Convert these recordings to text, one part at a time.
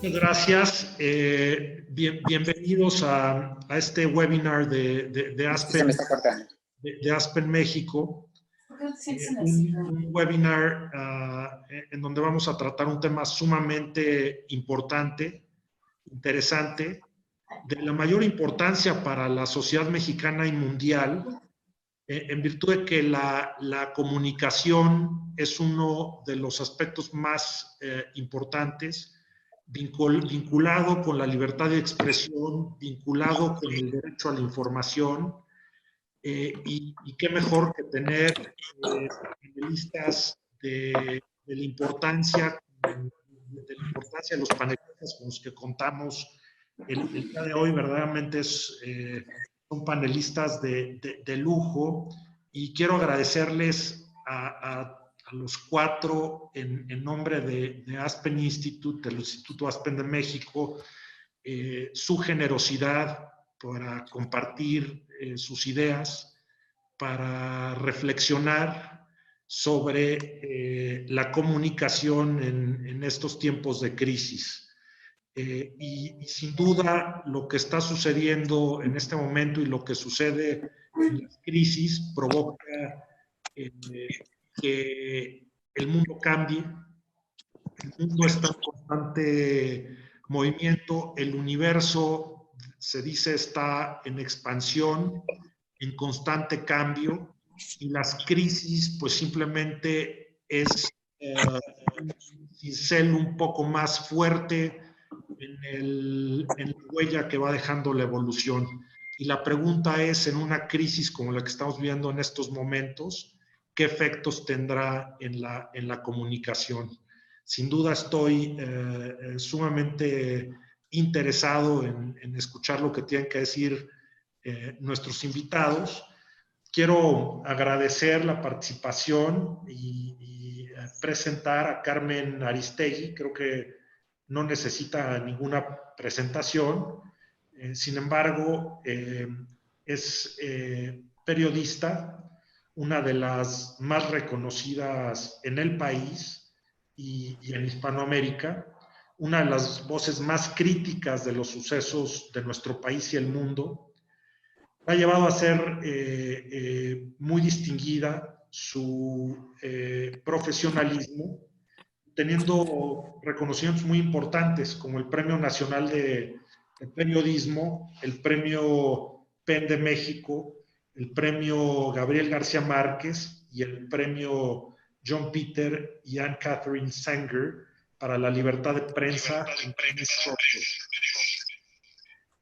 Muchas gracias. Bienvenidos a este webinar de Aspen, de Aspen México. Un webinar en donde vamos a tratar un tema sumamente importante, interesante, de la mayor importancia para la sociedad mexicana y mundial, en virtud de que la comunicación es uno de los aspectos más importantes, vinculado con la libertad de expresión, vinculado con el derecho a la información, y qué mejor que tener panelistas de la importancia de los panelistas con los que contamos el día de hoy. Verdaderamente son panelistas de lujo, y quiero agradecerles a los cuatro en nombre de Aspen Institute, del Instituto Aspen de México, su generosidad para compartir sus ideas, para reflexionar sobre la comunicación en estos tiempos de crisis. Y sin duda lo que está sucediendo en este momento y lo que sucede en las crisis provoca que el mundo cambie. El mundo está en constante movimiento, el universo, se dice, está en expansión, en constante cambio, y las crisis pues simplemente es un cincel un poco más fuerte en la huella que va dejando la evolución. Y la pregunta es, en una crisis como la que estamos viendo en estos momentos, ¿qué efectos tendrá en la comunicación? Sin duda estoy sumamente interesado en escuchar lo que tienen que decir nuestros invitados. Quiero agradecer la participación y presentar a Carmen Aristegui. Creo que no necesita ninguna presentación. Sin embargo, es periodista, una de las más reconocidas en el país y en Hispanoamérica, una de las voces más críticas de los sucesos de nuestro país y el mundo. Ha llevado a ser muy distinguida su profesionalismo, teniendo reconocimientos muy importantes como el Premio Nacional de Periodismo, el Premio PEN de México, el Premio Gabriel García Márquez y el Premio John Peter y Anne Catherine Sanger para la libertad de prensa.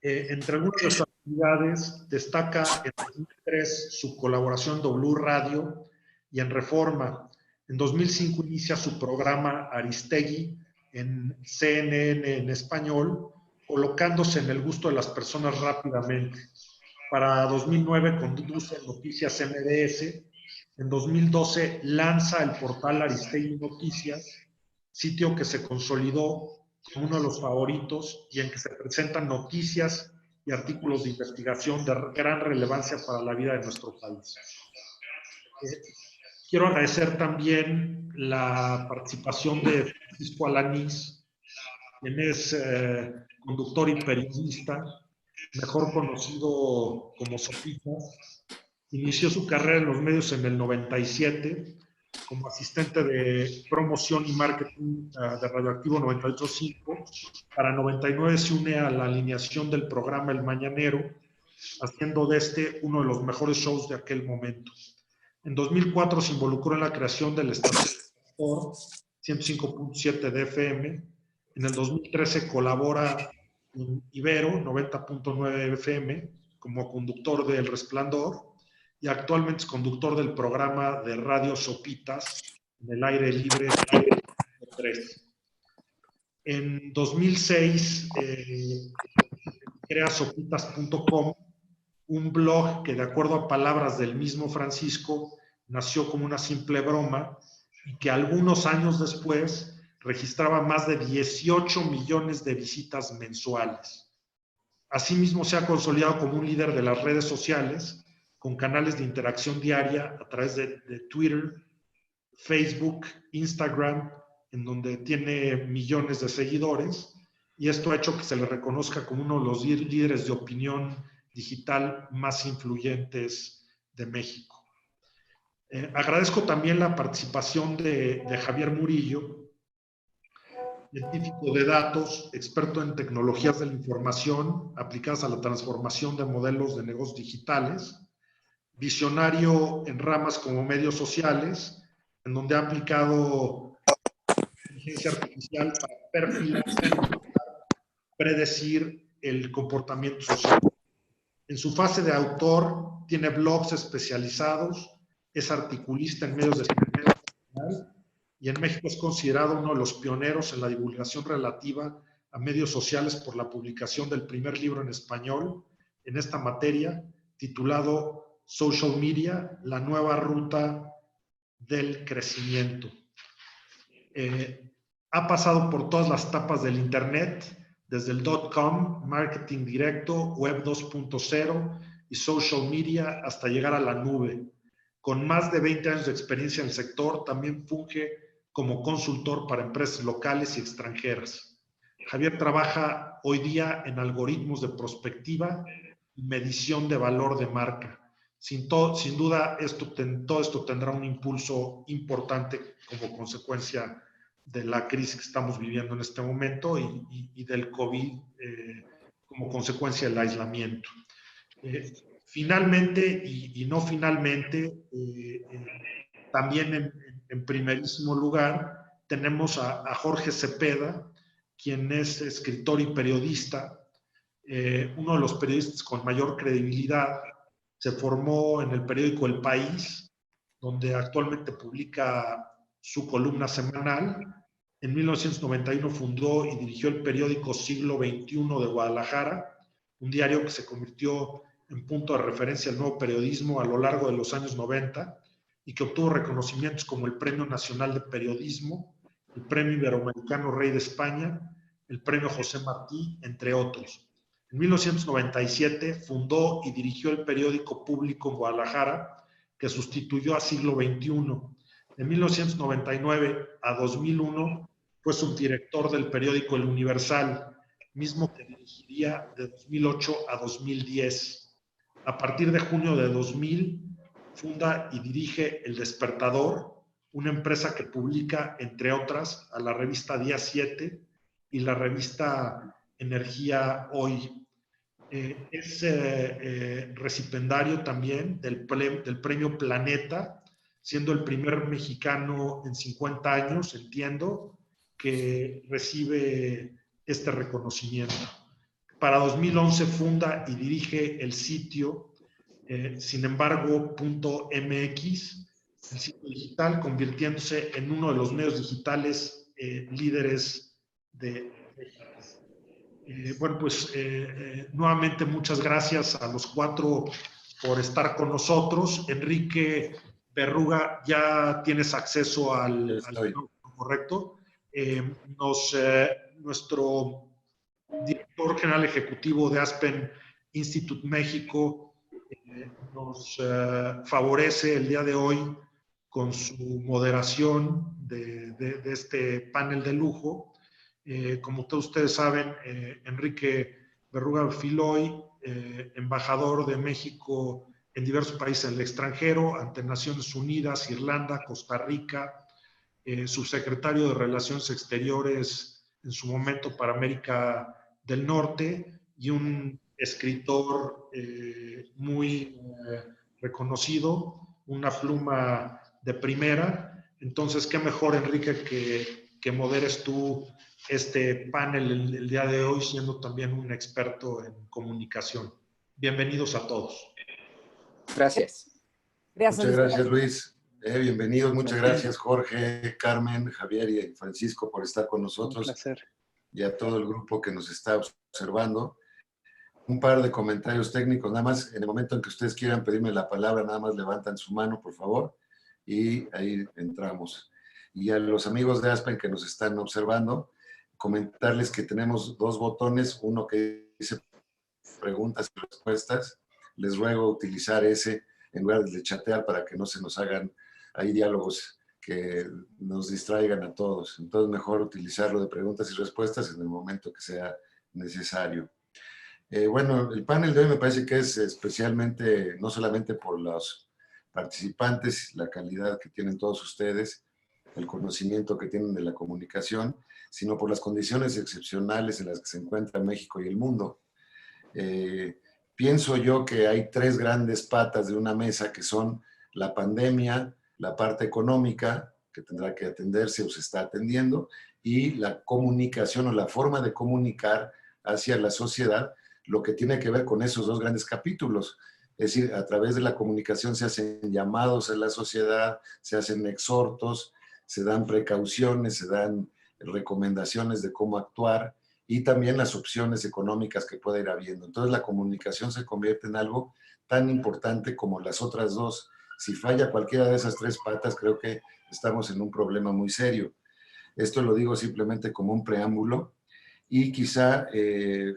Entre algunas de sus actividades destaca en 2003 su colaboración en W Radio y en Reforma. En 2005 inicia su programa Aristegui en CNN en español, colocándose en el gusto de las personas rápidamente. Para 2009 conduce Noticias MBS. En 2012 lanza el portal Aristegui Noticias, sitio que se consolidó como uno de los favoritos y en que se presentan noticias y artículos de investigación de gran relevancia para la vida de nuestro país. Quiero agradecer también la participación de Francisco Alanís, quien es conductor y periodista, mejor conocido como Sopitas. Inició su carrera en los medios en el 97 como asistente de promoción y marketing de Radioactivo 98.5. Para 99 se une a la alineación del programa El Mañanero, haciendo de este uno de los mejores shows de aquel momento. En 2004 se involucró en la creación del estación 105.7 de FM. En el 2013 colabora en Ibero 90.9 FM como conductor de El Resplandor, y actualmente es conductor del programa de Radio Sopitas en el aire libre 3. En 2006 crea sopitas.com, un blog que, de acuerdo a palabras del mismo Francisco, nació como una simple broma y que algunos años después registraba más de 18 millones de visitas mensuales. Asimismo, se ha consolidado como un líder de las redes sociales, con canales de interacción diaria a través de Twitter, Facebook, Instagram, en donde tiene millones de seguidores, y esto ha hecho que se le reconozca como uno de los líderes de opinión digital más influyentes de México. Agradezco también la participación de Javier Murillo, científico de datos, experto en tecnologías de la información aplicadas a la transformación de modelos de negocios digitales, visionario en ramas como medios sociales, en donde ha aplicado inteligencia artificial para perfilar, predecir el comportamiento social. En su fase de autor, tiene blogs especializados, es articulista en medios de comunicación y en México es considerado uno de los pioneros en la divulgación relativa a medios sociales por la publicación del primer libro en español en esta materia, titulado Social Media, la nueva ruta del crecimiento. Ha pasado por todas las etapas del Internet, desde el .com, marketing directo, web 2.0 y social media hasta llegar a la nube. Con más de 20 años de experiencia en el sector, también funge como consultor para empresas locales y extranjeras. Javier trabaja hoy día en algoritmos de prospectiva y medición de valor de marca. Sin duda, todo esto tendrá un impulso importante como consecuencia de la crisis que estamos viviendo en este momento y del COVID como consecuencia del aislamiento. Finalmente, y no finalmente, también en primerísimo lugar, tenemos a Jorge Cepeda, quien es escritor y periodista, uno de los periodistas con mayor credibilidad. Se formó en el periódico El País, donde actualmente publica su columna semanal. En 1991 fundó y dirigió el periódico Siglo XXI de Guadalajara, un diario que se convirtió en punto de referencia del nuevo periodismo a lo largo de los años 90 y que obtuvo reconocimientos como el Premio Nacional de Periodismo, el Premio Iberoamericano Rey de España, el Premio José Martí, entre otros. En 1997 fundó y dirigió el periódico Público en Guadalajara, que sustituyó a Siglo XXI. De 1999 a 2001 fue subdirector del periódico El Universal, mismo que dirigiría de 2008 a 2010. A partir de junio de 2000, funda y dirige El Despertador, una empresa que publica, entre otras, a la revista Día 7 y la revista Energía Hoy. Es recipendario también del premio Planeta, siendo el primer mexicano en 50 años, entiendo, que recibe este reconocimiento. Para 2011 funda y dirige el sitio sinembargo.mx, el sitio digital, convirtiéndose en uno de los medios digitales líderes de México. Bueno, pues nuevamente muchas gracias a los cuatro por estar con nosotros. Enrique Berruga, ya tienes acceso al correcto. Nuestro director general ejecutivo de Aspen Institute México nos favorece el día de hoy con su moderación de este panel de lujo. Como todos ustedes saben, Enrique Berruga Filoy, embajador de México en diversos países en el extranjero, ante Naciones Unidas, Irlanda, Costa Rica, subsecretario de Relaciones Exteriores en su momento para América del Norte y un escritor muy reconocido, una pluma de primera. Entonces, qué mejor, Enrique, que moderes tú este panel el día de hoy, siendo también un experto en comunicación. Bienvenidos a todos. Gracias. Muchas gracias, Luis. Bienvenidos, muchas gracias, Jorge, Carmen, Javier y Francisco por estar con nosotros. Un placer. Y a todo el grupo que nos está observando. Un par de comentarios técnicos, nada más, en el momento en que ustedes quieran pedirme la palabra, nada más levantan su mano, por favor, y ahí entramos. Y a los amigos de Aspen que nos están observando, comentarles que tenemos dos botones, uno que dice preguntas y respuestas. Les ruego utilizar ese en lugar de chatear para que no se nos hagan ahí diálogos que nos distraigan a todos. Entonces, mejor utilizarlo de preguntas y respuestas en el momento que sea necesario. Bueno, el panel de hoy me parece que es especialmente, no solamente por los participantes, la calidad que tienen todos ustedes, el conocimiento que tienen de la comunicación, sino por las condiciones excepcionales en las que se encuentra México y el mundo. Pienso yo que hay tres grandes patas de una mesa que son la pandemia, la parte económica, que tendrá que atenderse o se está atendiendo, y la comunicación o la forma de comunicar hacia la sociedad, lo que tiene que ver con esos dos grandes capítulos. Es decir, a través de la comunicación se hacen llamados a la sociedad, se hacen exhortos, se dan precauciones, se dan recomendaciones de cómo actuar y también las opciones económicas que pueda ir habiendo. Entonces la comunicación se convierte en algo tan importante como las otras dos. Si falla cualquiera de esas tres patas, creo que estamos en un problema muy serio. Esto lo digo simplemente como un preámbulo y quizá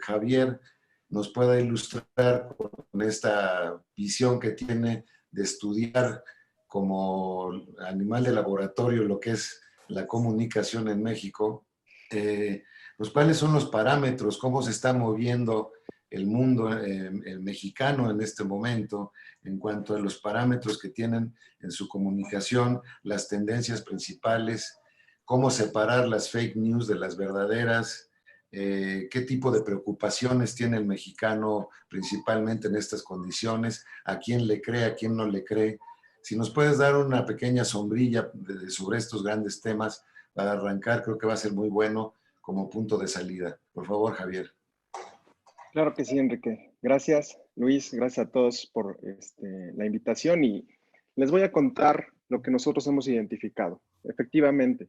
Javier nos pueda ilustrar con esta visión que tiene de estudiar como animal de laboratorio lo que es la comunicación en México. Pues, ¿cuáles son los parámetros? ¿Cómo se está moviendo el mundo el mexicano en este momento en cuanto a los parámetros que tienen en su comunicación, las tendencias principales, cómo separar las fake news de las verdaderas, qué tipo de preocupaciones tiene el mexicano principalmente en estas condiciones, a quién le cree, a quién no le cree? Si nos puedes dar una pequeña sombrilla sobre estos grandes temas para arrancar, creo que va a ser muy bueno como punto de salida. Por favor, Javier. Claro que sí, Enrique. Gracias, Luis. Gracias a todos por la invitación y les voy a contar lo que nosotros hemos identificado. Efectivamente,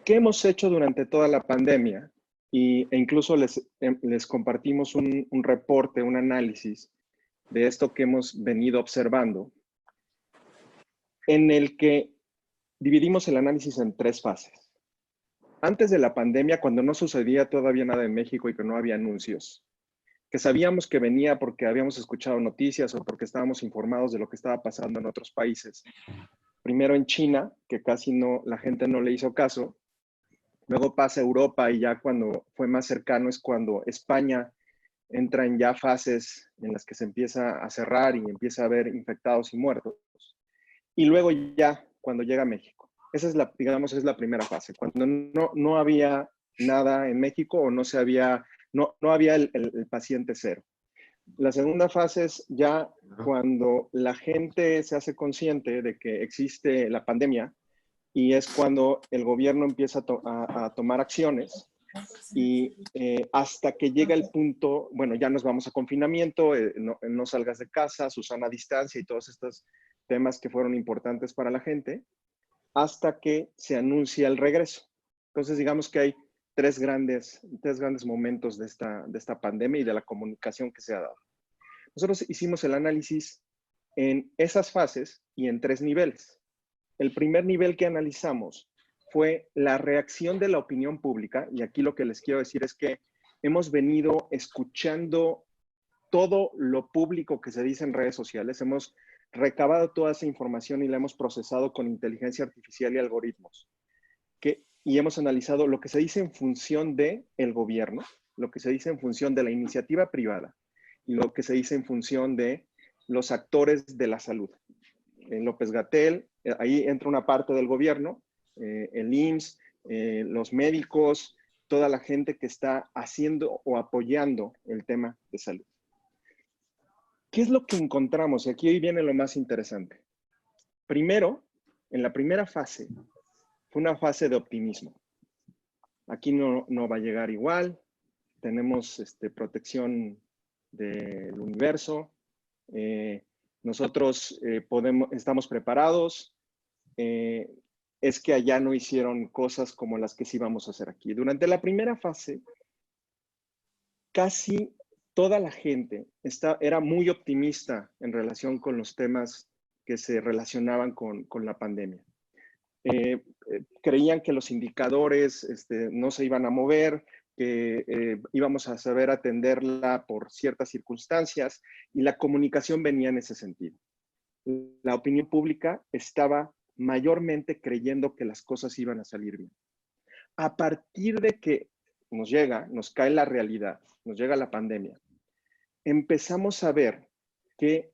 ¿qué hemos hecho durante toda la pandemia? E incluso les compartimos un reporte, un análisis de esto que hemos venido observando, en el que dividimos el análisis en tres fases. Antes de la pandemia, cuando no sucedía todavía nada en México y que no había anuncios, que sabíamos que venía porque habíamos escuchado noticias o porque estábamos informados de lo que estaba pasando en otros países. Primero en China, que casi no, la gente no le hizo caso. Luego pasa Europa y ya cuando fue más cercano es cuando España entra en ya fases en las que se empieza a cerrar y empieza a haber infectados y muertos. Y luego ya cuando llega a México. Esa es la, digamos, es la primera fase. Cuando no había nada en México o no había el paciente cero. La segunda fase es ya cuando la gente se hace consciente de que existe la pandemia y es cuando el gobierno empieza a tomar acciones y hasta que llega el punto, bueno, ya nos vamos a confinamiento, no salgas de casa, Susana distancia y todos estos temas que fueron importantes para la gente, hasta que se anuncia el regreso. Entonces, digamos que hay tres grandes momentos de esta pandemia y de la comunicación que se ha dado. Nosotros hicimos el análisis en esas fases y en tres niveles. El primer nivel que analizamos fue la reacción de la opinión pública, y aquí lo que les quiero decir es que hemos venido escuchando todo lo público que se dice en redes sociales, hemos recabado toda esa información y la hemos procesado con inteligencia artificial y algoritmos. Y hemos analizado lo que se dice en función del gobierno, lo que se dice en función de la iniciativa privada y lo que se dice en función de los actores de la salud. En López-Gatell, ahí entra una parte del gobierno, el IMSS, los médicos, toda la gente que está haciendo o apoyando el tema de salud. ¿Qué es lo que encontramos? Y aquí viene lo más interesante. Primero, en la primera fase, fue una fase de optimismo. Aquí no va a llegar igual, tenemos protección del universo, nosotros estamos preparados, es que allá no hicieron cosas como las que sí vamos a hacer aquí. Durante la primera fase, casi toda la gente era muy optimista en relación con los temas que se relacionaban con la pandemia. Creían que los indicadores no se iban a mover, que íbamos a saber atenderla por ciertas circunstancias y la comunicación venía en ese sentido. La opinión pública estaba mayormente creyendo que las cosas iban a salir bien. A partir de que nos cae la realidad, nos llega la pandemia, empezamos a ver que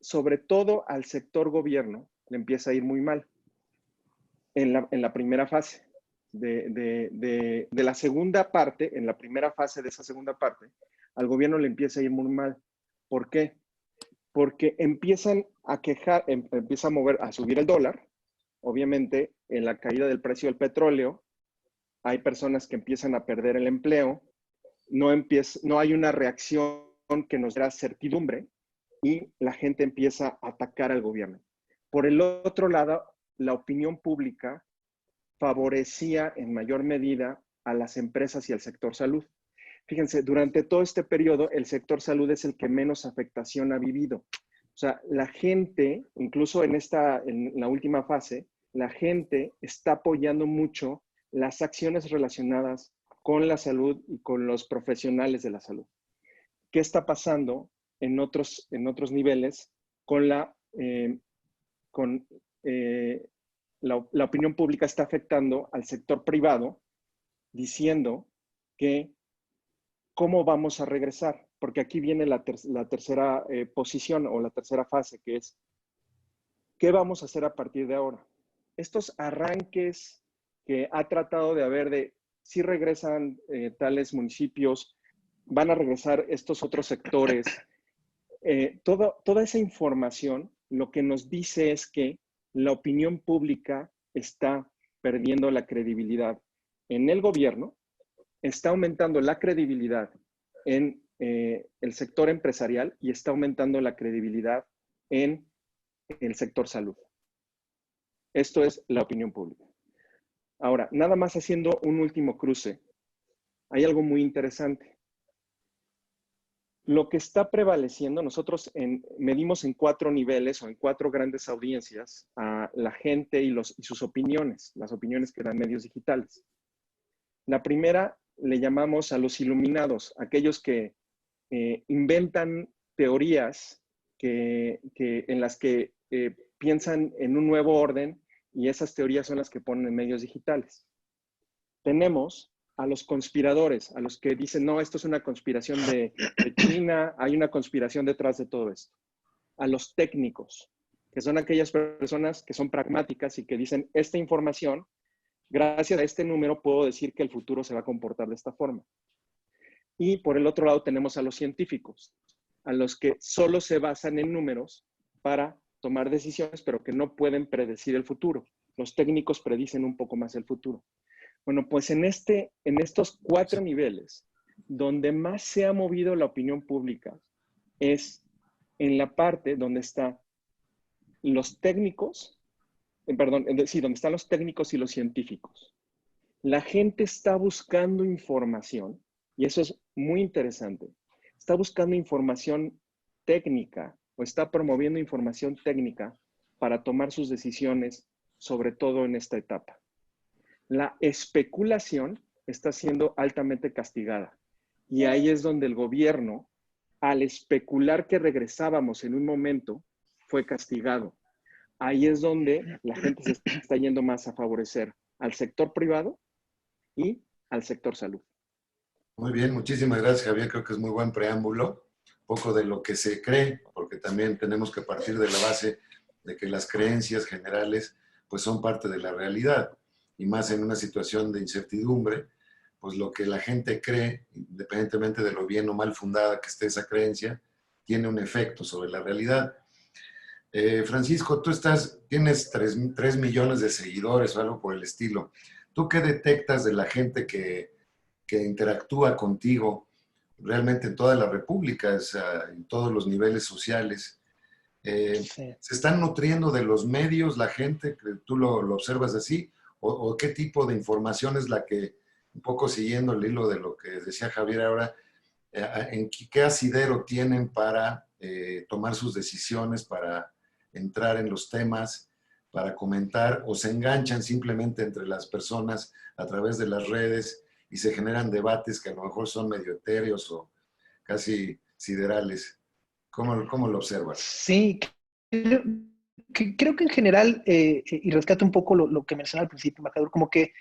sobre todo al sector gobierno le empieza a ir muy mal en la primera fase. De la segunda parte, en la primera fase de esa segunda parte, al gobierno le empieza a ir muy mal. ¿Por qué? Porque empiezan a quejar, empieza a mover, a subir el dólar. Obviamente, en la caída del precio del petróleo, hay personas que empiezan a perder el empleo, no hay una reacción que nos dé certidumbre y la gente empieza a atacar al gobierno. Por el otro lado, la opinión pública favorecía en mayor medida a las empresas y al sector salud. Fíjense, durante todo este periodo, el sector salud es el que menos afectación ha vivido. O sea, la gente, incluso en la última fase, la gente está apoyando mucho las acciones relacionadas con la salud y con los profesionales de la salud. ¿Qué está pasando en otros niveles con la opinión pública? Está afectando al sector privado, diciendo que cómo vamos a regresar, porque aquí viene la tercera posición o la tercera fase, que es ¿qué vamos a hacer a partir de ahora? Estos arranques que ha tratado de haber de si regresan tales municipios, van a regresar estos otros sectores. Toda esa información lo que nos dice es que la opinión pública está perdiendo la credibilidad en el gobierno, está aumentando la credibilidad en el sector empresarial y está aumentando la credibilidad en el sector salud. Esto es la opinión pública. Ahora, nada más haciendo un último cruce, hay algo muy interesante. Lo que está prevaleciendo, nosotros medimos en 4 niveles o en 4 grandes audiencias a la gente y sus opiniones, las opiniones que dan medios digitales. La primera le llamamos a los iluminados, aquellos que inventan teorías en las que piensan en un nuevo orden y esas teorías son las que ponen en medios digitales. Tenemos a los conspiradores, a los que dicen, no, esto es una conspiración de China, hay una conspiración detrás de todo esto. A los técnicos, que son aquellas personas que son pragmáticas y que dicen, esta información, gracias a este número puedo decir que el futuro se va a comportar de esta forma. Y por el otro lado tenemos a los científicos, a los que solo se basan en números para tomar decisiones, pero que no pueden predecir el futuro. Los técnicos predicen un poco más el futuro. Bueno, pues en estos 4 niveles, donde más se ha movido la opinión pública es en la parte donde están los técnicos, donde están los técnicos y los científicos. La gente está buscando información, y eso es muy interesante. Está buscando información técnica o está promoviendo información técnica para tomar sus decisiones, sobre todo en esta etapa. La especulación está siendo altamente castigada. Y ahí es donde el gobierno, al especular que regresábamos en un momento, fue castigado. Ahí es donde la gente se está yendo más a favorecer al sector privado y al sector salud. Muy bien, muchísimas gracias, Javier. Creo que es muy buen preámbulo. Un poco de lo que se cree, porque también tenemos que partir de la base de que las creencias generales pues son parte de la realidad. Y más en una situación de incertidumbre, pues lo que la gente cree, independientemente de lo bien o mal fundada que esté esa creencia, tiene un efecto sobre la realidad. Francisco, tú tienes 3 millones de seguidores o algo por el estilo. ¿Tú qué detectas de la gente que interactúa contigo realmente en toda la República, en todos los niveles sociales? Sí. ¿Se están nutriendo de los medios la gente? ¿Tú lo observas así? ¿O qué tipo de información es la que, un poco siguiendo el hilo de lo que decía Javier ahora, en qué asidero tienen para tomar sus decisiones, para entrar en los temas, para comentar, o se enganchan simplemente entre las personas a través de las redes y se generan debates que a lo mejor son medio etéreos o casi siderales? ¿Cómo lo observas? Sí, creo que en general, y rescato un poco lo que mencionaba al principio, embajador, como que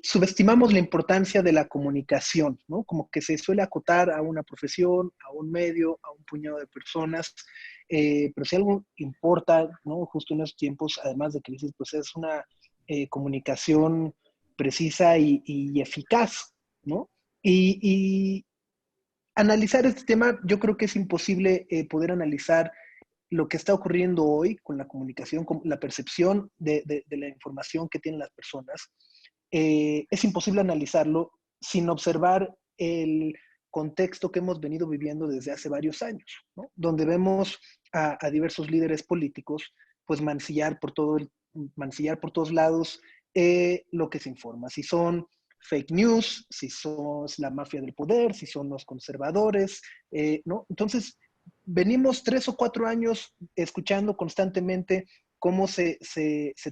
subestimamos la importancia de la comunicación, ¿no? Como que se suele acotar a una profesión, a un medio, a un puñado de personas, pero si algo importa, ¿no? Justo en estos tiempos, además de crisis, pues es una comunicación precisa y eficaz, ¿no? Y analizar este tema, yo creo que es imposible poder analizar lo que está ocurriendo hoy con la comunicación, con la percepción de la información que tienen las personas. Es imposible analizarlo sin observar el contexto que hemos venido viviendo desde hace varios años, ¿no? Donde vemos a diversos líderes políticos pues mancillar por todos lados lo que se informa. Si son fake news, si son la mafia del poder, si son los conservadores, ¿no? Entonces, venimos 3 o 4 años escuchando constantemente cómo se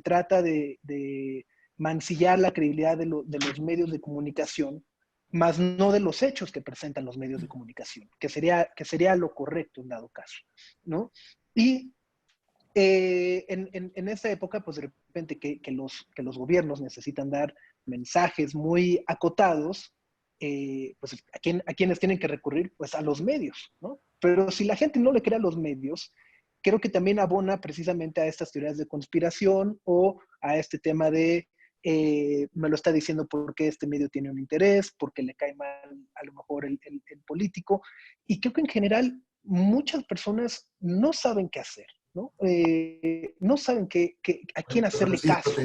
trata de mancillar la credibilidad de los medios de comunicación, más no de los hechos que presentan los medios de comunicación, que sería lo correcto en dado caso, ¿no? Y en esta época, pues de repente que los gobiernos necesitan dar mensajes muy acotados, pues ¿a quiénes tienen que recurrir? Pues a los medios, ¿no? Pero si la gente no le cree a los medios, creo que también abona precisamente a estas teorías de conspiración o a este tema de me lo está diciendo porque este medio tiene un interés, porque le cae mal a lo mejor el político. Y creo que en general muchas personas no saben qué hacer, ¿no? No saben a quién hacerle Francisco, caso.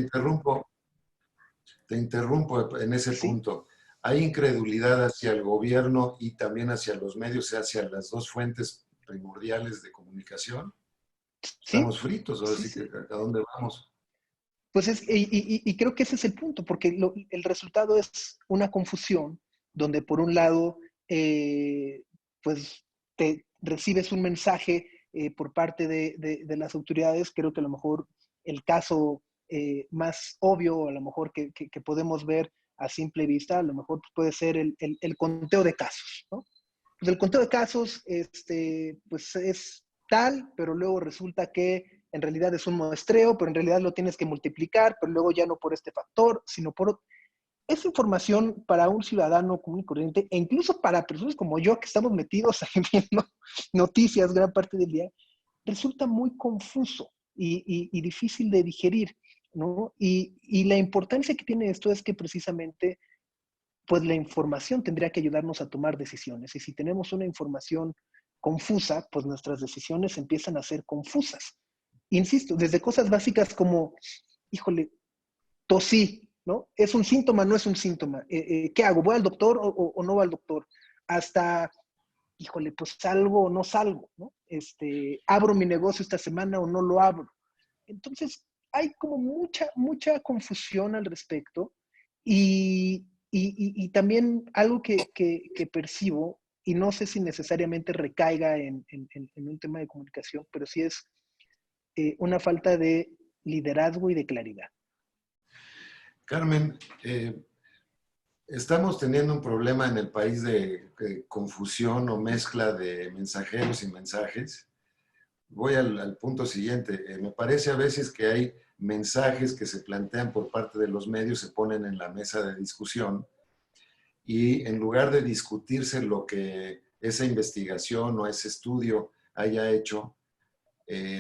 te interrumpo en ese ¿Sí? punto. Hay incredulidad hacia el gobierno y también hacia los medios, hacia las dos fuentes primordiales de comunicación. ¿Sí? Estamos fritos, ahora Sí, sí que sí. ¿a dónde vamos? Pues y creo que ese es el punto, porque el resultado es una confusión donde por un lado, pues te recibes un mensaje por parte de las autoridades. Creo que a lo mejor el caso más obvio, a lo mejor que podemos ver a simple vista, a lo mejor puede ser el conteo de casos, ¿no? Pues el conteo de casos, pues es tal, pero luego resulta que en realidad es un muestreo, pero en realidad lo tienes que multiplicar, pero luego ya no por este factor, sino por otro. Esa información para un ciudadano común y corriente, e incluso para personas como yo que estamos metidos viendo noticias gran parte del día, resulta muy confuso y difícil de digerir, ¿no? Y la importancia que tiene esto es que precisamente pues la información tendría que ayudarnos a tomar decisiones. Y si tenemos una información confusa, pues nuestras decisiones empiezan a ser confusas. Insisto, desde cosas básicas como, híjole, tosí, ¿no? ¿Es un síntoma? ¿No es un síntoma? ¿Qué hago? ¿Voy al doctor o no voy al doctor? Hasta, híjole, pues salgo o no salgo, ¿no? ¿Abro mi negocio esta semana o no lo abro? Entonces, hay como mucha confusión al respecto y también algo que percibo, y no sé si necesariamente recaiga en un tema de comunicación, pero sí es una falta de liderazgo y de claridad. Carmen, estamos teniendo un problema en el país de confusión o mezcla de mensajeros y mensajes. Voy al punto siguiente. Me parece a veces que hay mensajes que se plantean por parte de los medios, se ponen en la mesa de discusión y en lugar de discutirse lo que esa investigación o ese estudio haya hecho,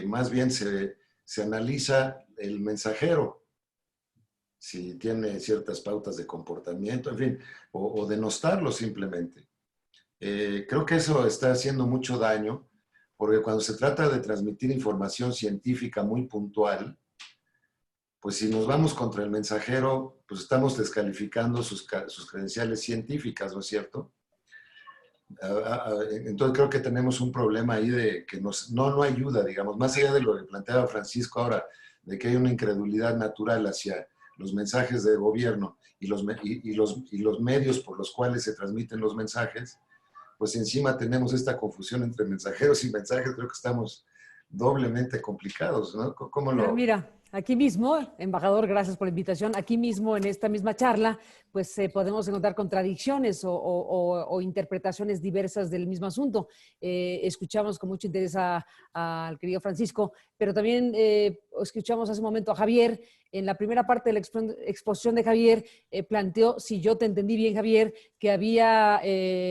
más bien se analiza el mensajero, si tiene ciertas pautas de comportamiento, en fin, o denostarlo simplemente. Creo que eso está haciendo mucho daño, porque cuando se trata de transmitir información científica muy puntual, pues si nos vamos contra el mensajero, pues estamos descalificando sus credenciales científicas, ¿no es cierto? Entonces creo que tenemos un problema ahí de que no ayuda, digamos, más allá de lo que planteaba Francisco ahora, de que hay una incredulidad natural hacia los mensajes de gobierno y los medios por los cuales se transmiten los mensajes, pues encima tenemos esta confusión entre mensajeros y mensajes. Creo que estamos doblemente complicados, ¿no? ¿Cómo Pero lo...? mira, aquí mismo, embajador, gracias por la invitación, aquí mismo en esta misma charla, pues podemos encontrar contradicciones o interpretaciones diversas del mismo asunto. Escuchamos con mucho interés al querido Francisco, pero también escuchamos hace un momento a Javier. En la primera parte de la exposición de Javier, planteó, si yo te entendí bien, Javier, que había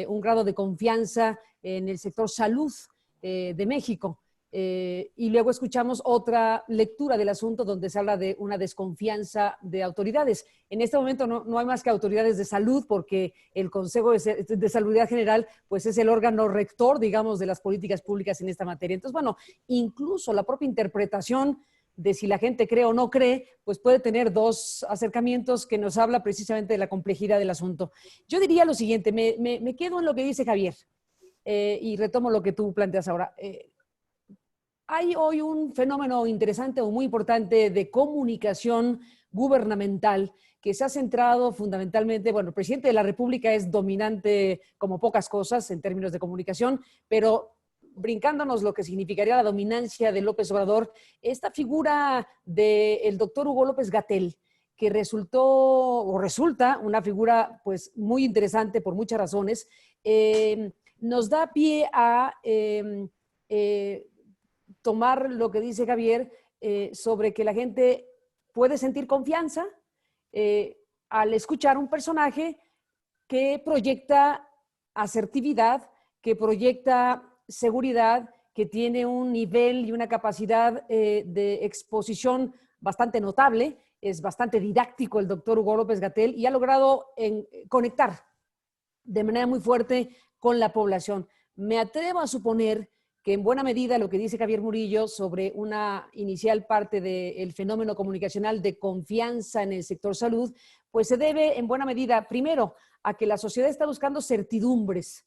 un grado de confianza en el sector salud de México. Y luego escuchamos otra lectura del asunto donde se habla de una desconfianza de autoridades. En este momento no hay más que autoridades de salud, porque el Consejo de Salubridad General pues es el órgano rector, digamos, de las políticas públicas en esta materia. Entonces, bueno, incluso la propia interpretación de si la gente cree o no cree, pues puede tener dos acercamientos que nos habla precisamente de la complejidad del asunto. Yo diría lo siguiente, me quedo en lo que dice Javier y retomo lo que tú planteas ahora. Hay hoy un fenómeno interesante o muy importante de comunicación gubernamental que se ha centrado fundamentalmente, bueno, el presidente de la República es dominante como pocas cosas en términos de comunicación, pero brincándonos lo que significaría la dominancia de López Obrador, esta figura del doctor Hugo López-Gatell, que resulta una figura pues muy interesante por muchas razones, nos da pie a tomar lo que dice Javier sobre que la gente puede sentir confianza al escuchar un personaje que proyecta asertividad, que proyecta seguridad, que tiene un nivel y una capacidad de exposición bastante notable, es bastante didáctico el doctor Hugo López-Gatell y ha logrado conectar de manera muy fuerte con la población. Me atrevo a suponer que en buena medida lo que dice Javier Murillo sobre una inicial parte del fenómeno comunicacional de confianza en el sector salud, pues se debe en buena medida, primero, a que la sociedad está buscando certidumbres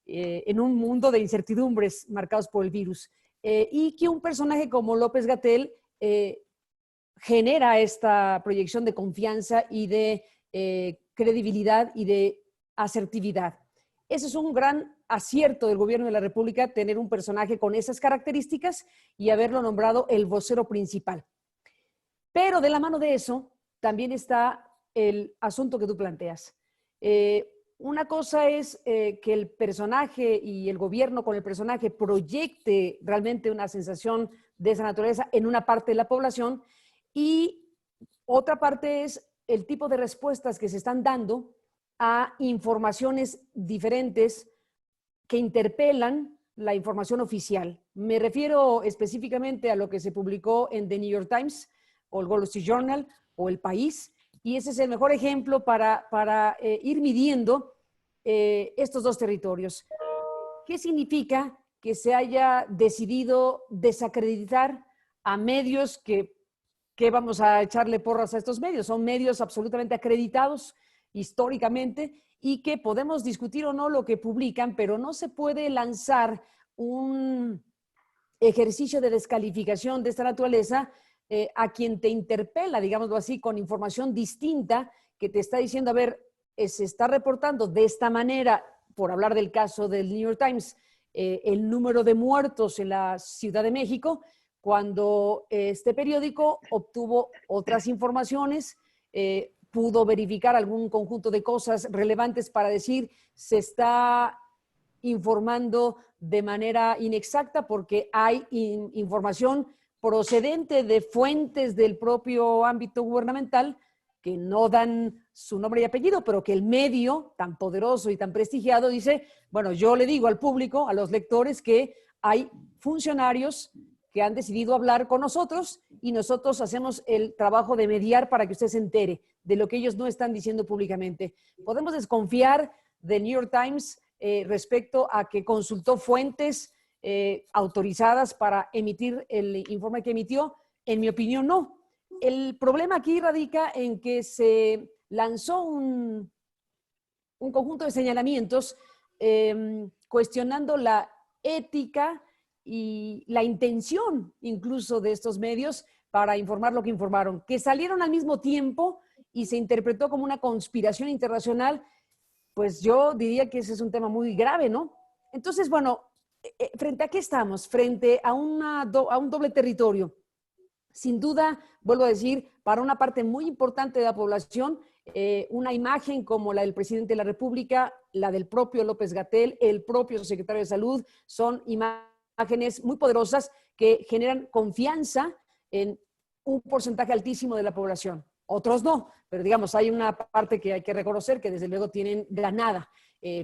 en un mundo de incertidumbres marcados por el virus, y que un personaje como López-Gatell genera esta proyección de confianza y de credibilidad y de asertividad. Ese es un gran acierto del gobierno de la República, tener un personaje con esas características y haberlo nombrado el vocero principal. Pero de la mano de eso también está el asunto que tú planteas. Una cosa es que el personaje y el gobierno con el personaje proyecte realmente una sensación de esa naturaleza en una parte de la población, y otra parte es el tipo de respuestas que se están dando a informaciones diferentes que interpelan la información oficial. Me refiero específicamente a lo que se publicó en The New York Times o el Wall Street Journal o El País, y ese es el mejor ejemplo para ir midiendo estos dos territorios. ¿Qué significa que se haya decidido desacreditar a medios que vamos a echarle porras a estos medios? Son medios absolutamente acreditados históricamente y que podemos discutir o no lo que publican, pero no se puede lanzar un ejercicio de descalificación de esta naturaleza a quien te interpela, digámoslo así, con información distinta que te está diciendo, a ver, se está reportando de esta manera, por hablar del caso del New York Times, el número de muertos en la Ciudad de México, cuando este periódico obtuvo otras informaciones, pudo verificar algún conjunto de cosas relevantes para decir se está informando de manera inexacta porque hay información procedente de fuentes del propio ámbito gubernamental que no dan su nombre y apellido, pero que el medio tan poderoso y tan prestigiado dice, bueno, yo le digo al público, a los lectores, que hay funcionarios que han decidido hablar con nosotros y nosotros hacemos el trabajo de mediar para que usted se entere de lo que ellos no están diciendo públicamente. Podemos desconfiar de New York Times respecto a que consultó fuentes autorizadas para emitir el informe que emitió. En mi opinión, no. El problema aquí radica en que se lanzó un conjunto de señalamientos cuestionando la ética y la intención incluso de estos medios para informar lo que informaron, que salieron al mismo tiempo y se interpretó como una conspiración internacional. Pues yo diría que ese es un tema muy grave, ¿no? Entonces, bueno, ¿frente a qué estamos? Frente a un doble territorio. Sin duda, vuelvo a decir, para una parte muy importante de la población, una imagen como la del presidente de la República, la del propio López-Gatell, el propio secretario de Salud, son imágenes muy poderosas que generan confianza en un porcentaje altísimo de la población. Otros no, pero digamos, hay una parte que hay que reconocer que desde luego tienen ganada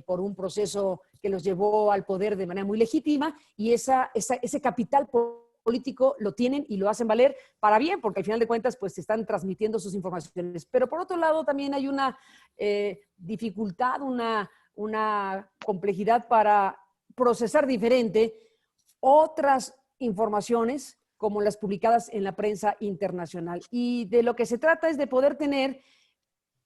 por un proceso que los llevó al poder de manera muy legítima, y ese capital político lo tienen y lo hacen valer para bien, porque al final de cuentas pues están transmitiendo sus informaciones. Pero por otro lado también hay una dificultad, una complejidad para procesar diferente otras informaciones como las publicadas en la prensa internacional. Y de lo que se trata es de poder tener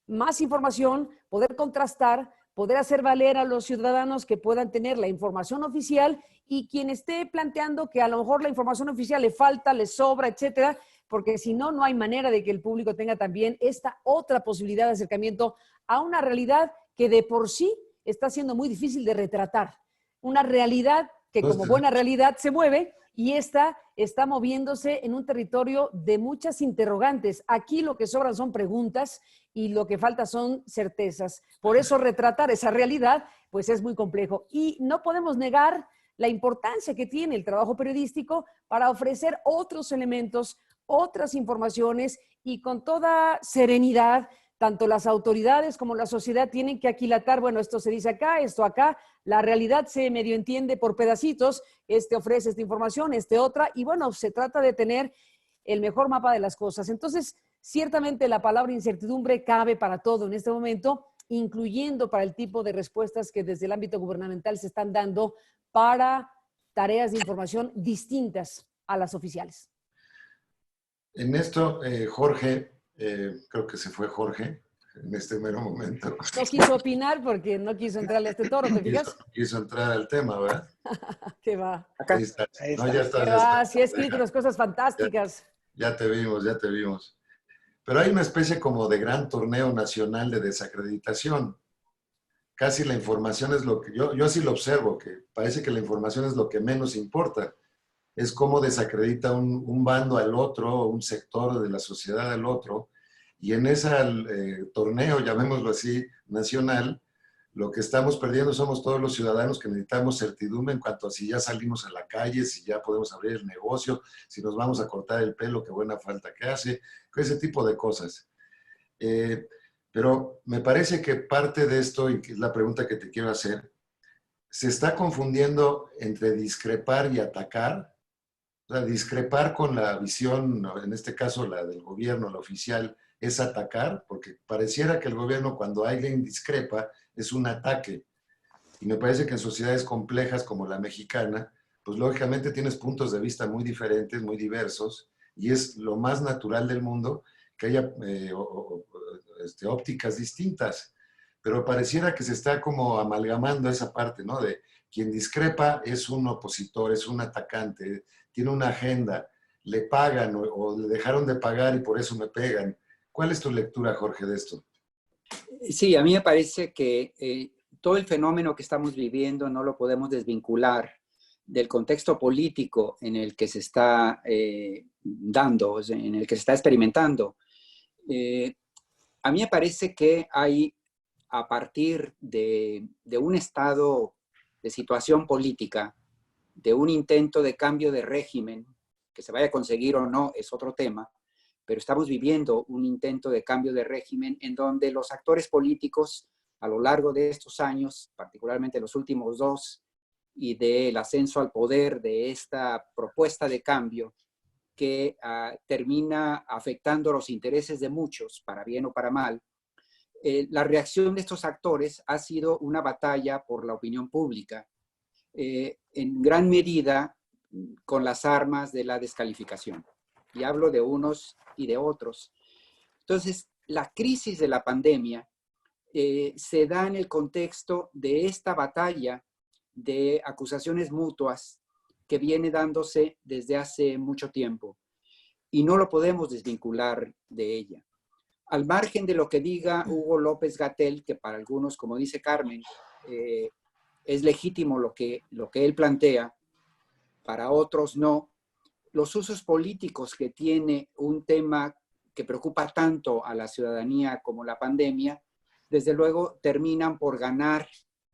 más información, poder contrastar, poder hacer valer a los ciudadanos que puedan tener la información oficial, y quien esté planteando que a lo mejor la información oficial le falta, le sobra, etcétera, porque si no, no hay manera de que el público tenga también esta otra posibilidad de acercamiento a una realidad que de por sí está siendo muy difícil de retratar. Una realidad que como buena realidad se mueve, y esta está moviéndose en un territorio de muchas interrogantes. Aquí lo que sobran son preguntas y lo que falta son certezas. Por eso retratar esa realidad pues es muy complejo. Y no podemos negar la importancia que tiene el trabajo periodístico para ofrecer otros elementos, otras informaciones, y con toda serenidad, tanto las autoridades como la sociedad tienen que aquilatar, bueno, esto se dice acá, esto acá, la realidad se medio entiende por pedacitos, este ofrece esta información, este otra, y bueno, se trata de tener el mejor mapa de las cosas. Entonces, ciertamente la palabra incertidumbre cabe para todo en este momento, incluyendo para el tipo de respuestas que desde el ámbito gubernamental se están dando para tareas de información distintas a las oficiales. En esto, Jorge, creo que se fue Jorge en este mero momento. No quiso opinar porque no quiso entrarle a este toro, ¿te fijas? Quiso entrar al tema, ¿verdad? ¿Qué va? Ahí está. Ahí No, está. ya estás. ¿Qué va? Sí, ha escrito unas cosas fantásticas. Ya te vimos, ya te vimos. Pero hay una especie como de gran torneo nacional de desacreditación. Casi la información es lo que, yo así lo observo, que parece que la información es lo que menos importa. Es cómo desacredita un bando al otro, un sector de la sociedad al otro. Y en ese torneo, llamémoslo así, nacional, lo que estamos perdiendo somos todos los ciudadanos que necesitamos certidumbre en cuanto a si ya salimos a la calle, si ya podemos abrir el negocio, si nos vamos a cortar el pelo, qué buena falta que hace, ese tipo de cosas. Pero me parece que parte de esto, y que es la pregunta que te quiero hacer, se está confundiendo entre discrepar y atacar. O sea, discrepar con la visión, en este caso la del gobierno, la oficial, es atacar, porque pareciera que el gobierno, cuando alguien discrepa, es un ataque. Y me parece que en sociedades complejas como la mexicana, pues lógicamente tienes puntos de vista muy diferentes, muy diversos, y es lo más natural del mundo que haya ópticas distintas. Pero pareciera que se está como amalgamando esa parte, ¿no? De quien discrepa es un opositor, es un atacante, tiene una agenda, le pagan o le dejaron de pagar y por eso me pegan. ¿Cuál es tu lectura, Jorge, de esto? Sí, a mí me parece que todo el fenómeno que estamos viviendo no lo podemos desvincular del contexto político en el que se está dando, en el que se está experimentando. A mí me parece que hay, a partir de un estado de situación política, de un intento de cambio de régimen, que se vaya a conseguir o no es otro tema, pero estamos viviendo un intento de cambio de régimen en donde los actores políticos a lo largo de estos años, particularmente los últimos 2, y del ascenso al poder de esta propuesta de cambio que termina afectando los intereses de muchos, para bien o para mal, la reacción de estos actores ha sido una batalla por la opinión pública, en gran medida con las armas de la descalificación. Y hablo de unos y de otros. Entonces, la crisis de la pandemia se da en el contexto de esta batalla de acusaciones mutuas que viene dándose desde hace mucho tiempo. Y no lo podemos desvincular de ella. Al margen de lo que diga Hugo López-Gatell, que para algunos, como dice Carmen, es legítimo lo que él plantea, para otros no, los usos políticos que tiene un tema que preocupa tanto a la ciudadanía como la pandemia, desde luego terminan por ganar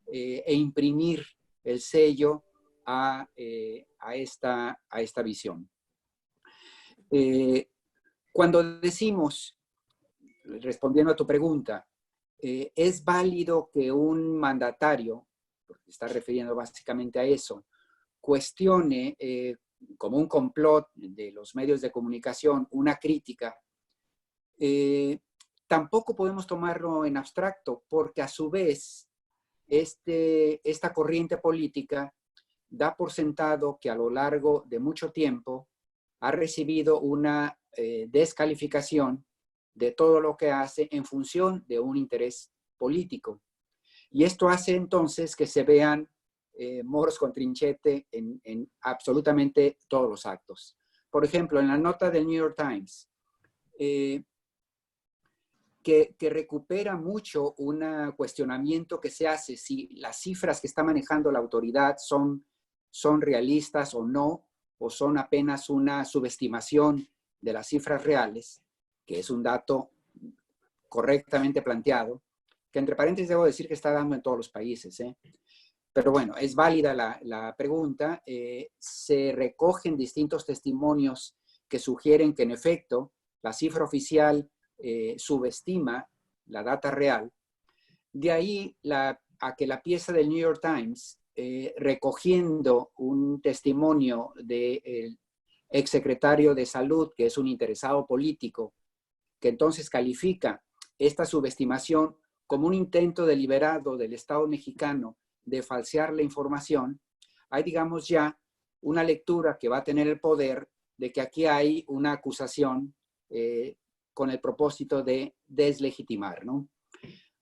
e imprimir el sello a esta visión. Cuando decimos, respondiendo a tu pregunta, ¿es válido que un mandatario, porque está refiriendo básicamente a eso, cuestione como un complot de los medios de comunicación una crítica? Tampoco podemos tomarlo en abstracto, porque a su vez esta corriente política da por sentado que a lo largo de mucho tiempo ha recibido una descalificación de todo lo que hace en función de un interés político. Y esto hace entonces que se vean moros con trinchete en absolutamente todos los actos. Por ejemplo, en la nota del New York Times, que recupera mucho un cuestionamiento que se hace si las cifras que está manejando la autoridad son realistas o no, o son apenas una subestimación de las cifras reales, que es un dato correctamente planteado, que entre paréntesis debo decir que está dando en todos los países, Pero bueno, es válida la pregunta. Se recogen distintos testimonios que sugieren que en efecto la cifra oficial subestima la data real. De ahí a que la pieza del New York Times, recogiendo un testimonio del exsecretario de Salud, que es un interesado político, que entonces califica esta subestimación como un intento deliberado del Estado mexicano de falsear la información, hay, digamos, ya una lectura que va a tener el poder de que aquí hay una acusación con el propósito de deslegitimar, ¿no?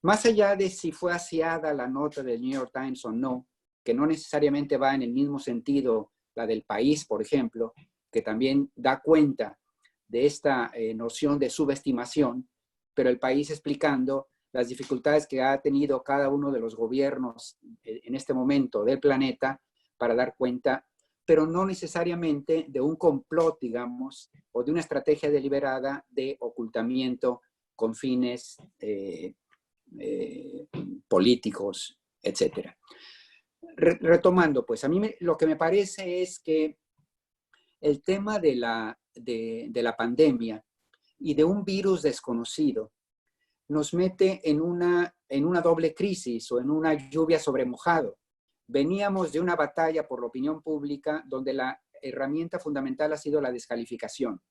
Más allá de si fue aseada la nota del New York Times o no, que no necesariamente va en el mismo sentido la del País, por ejemplo, que también da cuenta de esta noción de subestimación, pero el País explicando las dificultades que ha tenido cada uno de los gobiernos en este momento del planeta para dar cuenta, pero no necesariamente de un complot, digamos, o de una estrategia deliberada de ocultamiento con fines políticos, etc. Retomando, pues a mí lo que me parece es que el tema de la pandemia y de un virus desconocido nos mete en una doble crisis o en una lluvia sobre mojado. Veníamos de una batalla por la opinión pública donde la herramienta fundamental ha sido la descalificación,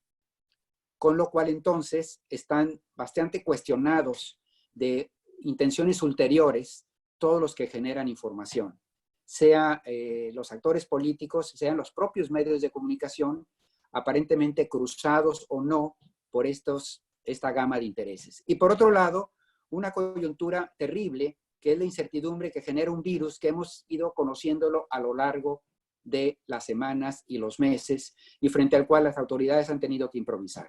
con lo cual entonces están bastante cuestionados de intenciones ulteriores todos los que generan información, sea los actores políticos, sean los propios medios de comunicación, aparentemente cruzados o no por esta gama de intereses. Y por otro lado, una coyuntura terrible, que es la incertidumbre que genera un virus que hemos ido conociéndolo a lo largo de las semanas y los meses, y frente al cual las autoridades han tenido que improvisar.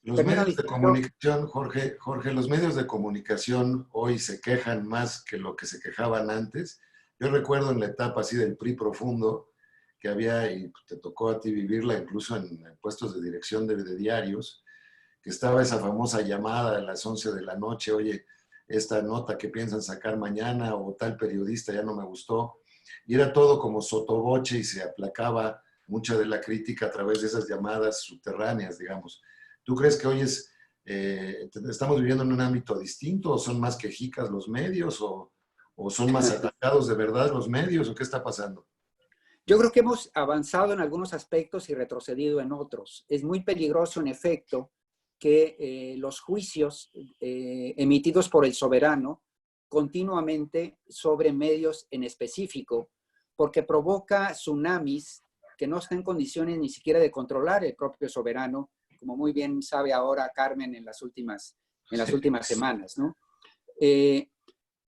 Los medios de comunicación, Jorge, los medios de comunicación hoy se quejan más que lo que se quejaban antes. Yo recuerdo en la etapa así del PRI profundo, que había, y te tocó a ti vivirla incluso en puestos de dirección de diarios, que estaba esa famosa llamada a las 11 de la noche, oye, esta nota que piensan sacar mañana, o tal periodista ya no me gustó. Y era todo como sotoboche y se aplacaba mucha de la crítica a través de esas llamadas subterráneas, digamos. ¿Tú crees que hoy estamos viviendo en un ámbito distinto, o son más quejicas los medios, o son más atacados de verdad los medios, o qué está pasando? Yo creo que hemos avanzado en algunos aspectos y retrocedido en otros. Es muy peligroso, en efecto, que los juicios emitidos por el soberano continuamente sobre medios en específico, porque provoca tsunamis que no está en condiciones ni siquiera de controlar el propio soberano, como muy bien sabe ahora Carmen en las últimas semanas, ¿no?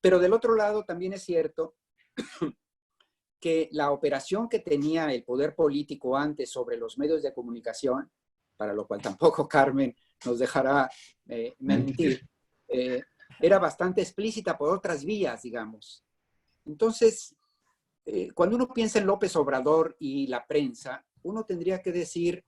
Pero del otro lado también es cierto que la operación que tenía el poder político antes sobre los medios de comunicación, para lo cual tampoco Carmen nos dejará mentir, era bastante explícita por otras vías, digamos. Entonces, cuando uno piensa en López Obrador y la prensa, uno tendría que decir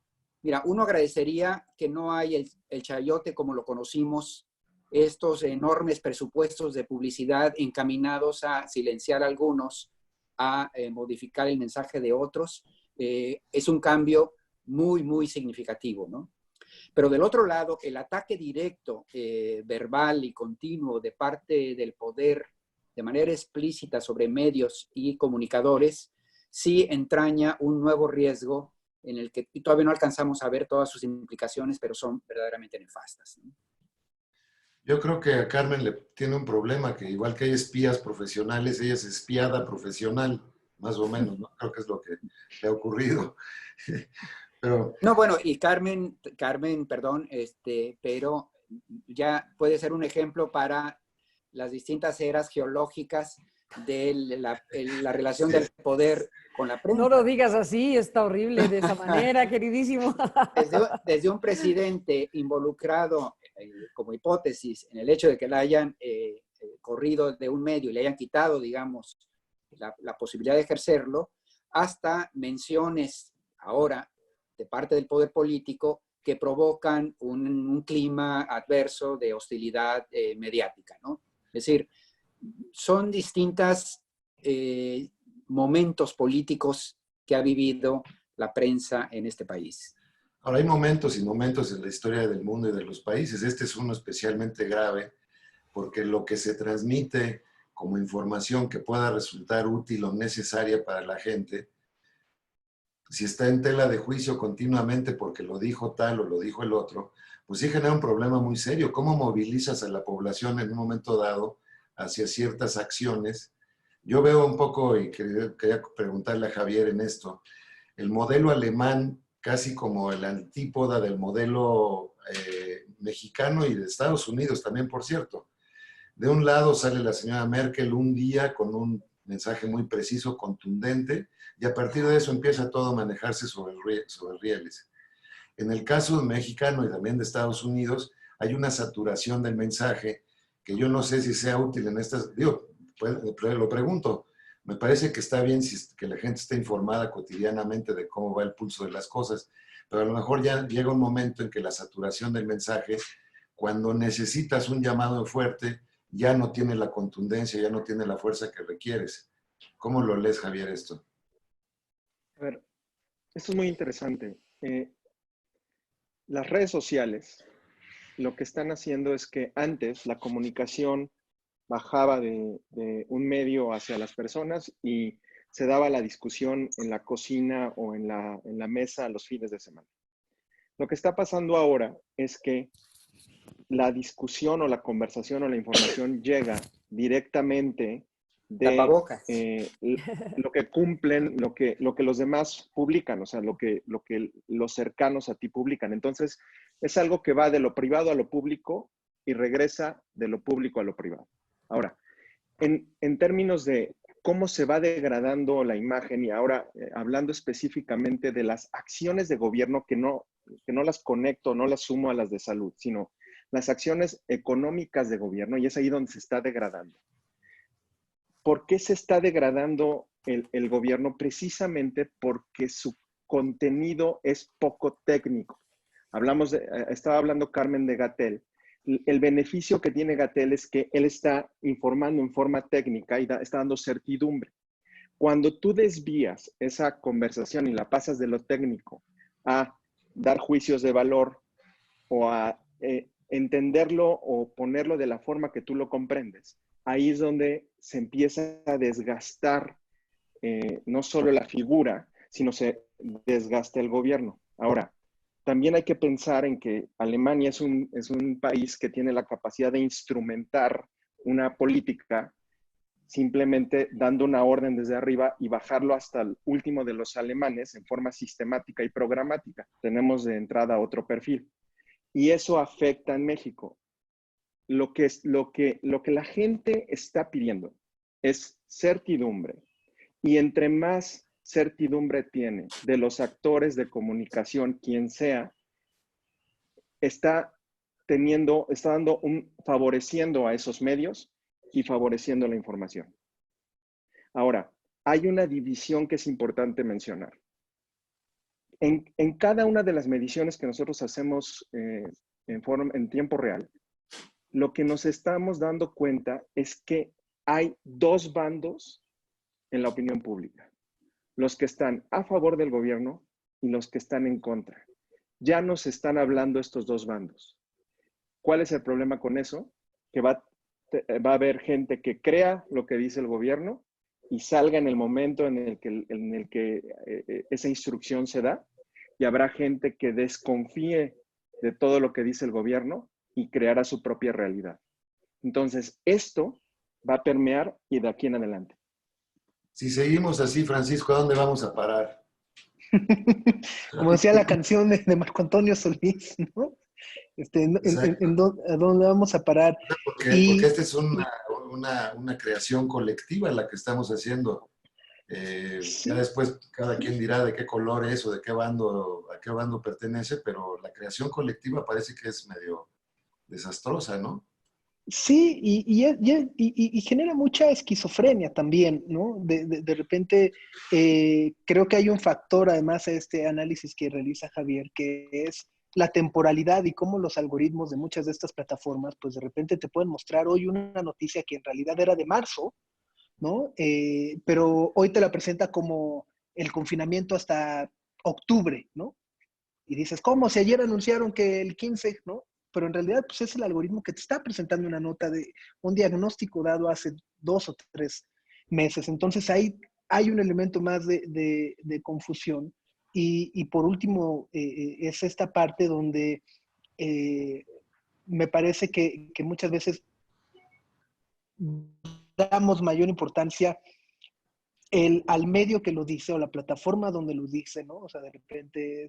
Mira, uno agradecería que no hay el chayote como lo conocimos, estos enormes presupuestos de publicidad encaminados a silenciar a algunos, a modificar el mensaje de otros. Es un cambio muy, muy significativo, ¿no? Pero del otro lado, el ataque directo, verbal y continuo de parte del poder de manera explícita sobre medios y comunicadores, sí entraña un nuevo riesgo en el que todavía no alcanzamos a ver todas sus implicaciones, pero son verdaderamente nefastas, ¿no? Yo creo que a Carmen le tiene un problema, que igual que hay espías profesionales, ella es espiada profesional, más o menos, ¿no? Creo que es lo que le ha ocurrido. Pero no, bueno, y Carmen, perdón, pero ya puede ser un ejemplo para las distintas eras geológicas de la relación del poder con la prensa. No lo digas así, está horrible de esa manera, queridísimo. Desde un presidente involucrado como hipótesis en el hecho de que le hayan corrido de un medio y le hayan quitado, digamos, la posibilidad de ejercerlo, hasta menciones ahora de parte del poder político que provocan un clima adverso de hostilidad mediática, ¿no? Es decir, son distintos momentos políticos que ha vivido la prensa en este país. ahora hay momentos y momentos en la historia del mundo y de los países. Este es uno especialmente grave porque lo que se transmite como información que pueda resultar útil o necesaria para la gente, si está en tela de juicio continuamente porque lo dijo tal o lo dijo el otro, pues sí genera un problema muy serio. ¿Cómo movilizas a la población en un momento dado hacia ciertas acciones? Yo veo un poco, y quería preguntarle a Javier en esto, el modelo alemán casi como el antípoda del modelo mexicano y de Estados Unidos también, por cierto. De un lado sale la señora Merkel un día con un mensaje muy preciso, contundente, y a partir de eso empieza todo a manejarse sobre rieles. En el caso mexicano y también de Estados Unidos, hay una saturación del mensaje que yo no sé si sea útil en estas, digo, lo pregunto, me parece que está bien que la gente esté informada cotidianamente de cómo va el pulso de las cosas, pero a lo mejor ya llega un momento en que la saturación del mensaje, cuando necesitas un llamado fuerte, ya no tiene la contundencia, ya no tiene la fuerza que requieres. ¿Cómo lo lees, Javier, esto? A ver, esto es muy interesante. Las redes sociales lo que están haciendo es que antes la comunicación bajaba de un medio hacia las personas y se daba la discusión en la cocina o en la mesa los fines de semana. Lo que está pasando ahora es que la discusión o la conversación o la información llega directamente de lo que cumplen, lo que los demás publican, o sea, lo que los cercanos a ti publican. Entonces, es algo que va de lo privado a lo público y regresa de lo público a lo privado. Ahora, en términos de cómo se va degradando la imagen y ahora hablando específicamente de las acciones de gobierno que no las conecto, no las sumo a las de salud, sino las acciones económicas de gobierno, y es ahí donde se está degradando. ¿Por qué se está degradando el gobierno? Precisamente porque su contenido es poco técnico. Estaba hablando Carmen de Gatell. El beneficio que tiene Gatell es que él está informando en forma técnica y está dando certidumbre. Cuando tú desvías esa conversación y la pasas de lo técnico a dar juicios de valor o a entenderlo o ponerlo de la forma que tú lo comprendes, ahí es donde se empieza a desgastar no solo la figura, sino se desgasta el gobierno. Ahora, también hay que pensar en que Alemania es un país que tiene la capacidad de instrumentar una política simplemente dando una orden desde arriba y bajarlo hasta el último de los alemanes en forma sistemática y programática. Tenemos de entrada otro perfil. Y eso afecta en México. Lo que la gente está pidiendo es certidumbre. Y entre más certidumbre tiene de los actores de comunicación, quien sea, está favoreciendo a esos medios y favoreciendo la información. Ahora, hay una división que es importante mencionar. En cada una de las mediciones que nosotros hacemos en tiempo real, lo que nos estamos dando cuenta es que hay dos bandos en la opinión pública. Los que están a favor del gobierno y los que están en contra. Ya nos están hablando estos dos bandos. ¿Cuál es el problema con eso? Que va a haber gente que crea lo que dice el gobierno y salga en el momento en el que esa instrucción se da, y habrá gente que desconfíe de todo lo que dice el gobierno y creará su propia realidad. Entonces, esto va a permear y de aquí en adelante. Si seguimos así, Francisco, ¿a dónde vamos a parar? Como decía la canción de Marco Antonio Solís, ¿no? ¿A dónde vamos a parar? Porque esta es una creación colectiva la que estamos haciendo. Sí. Ya después cada quien dirá de qué color es o de a qué bando pertenece, pero la creación colectiva parece que es medio desastrosa, ¿no? Sí, y genera mucha esquizofrenia también, ¿no? De repente, creo que hay un factor, además, a este análisis que realiza Javier, que es la temporalidad y cómo los algoritmos de muchas de estas plataformas, pues de repente te pueden mostrar hoy una noticia que en realidad era de marzo, ¿no? Pero hoy te la presenta como el confinamiento hasta octubre, ¿no? Y dices, ¿cómo? Si ayer anunciaron que el 15, ¿no? Pero en realidad, pues es el algoritmo que te está presentando una nota de un diagnóstico dado hace 2 o 3 meses. Entonces, ahí hay un elemento más de confusión. Y por último, es esta parte donde me parece que muchas veces damos mayor importancia al medio que lo dice o la plataforma donde lo dice, ¿no? O sea, de repente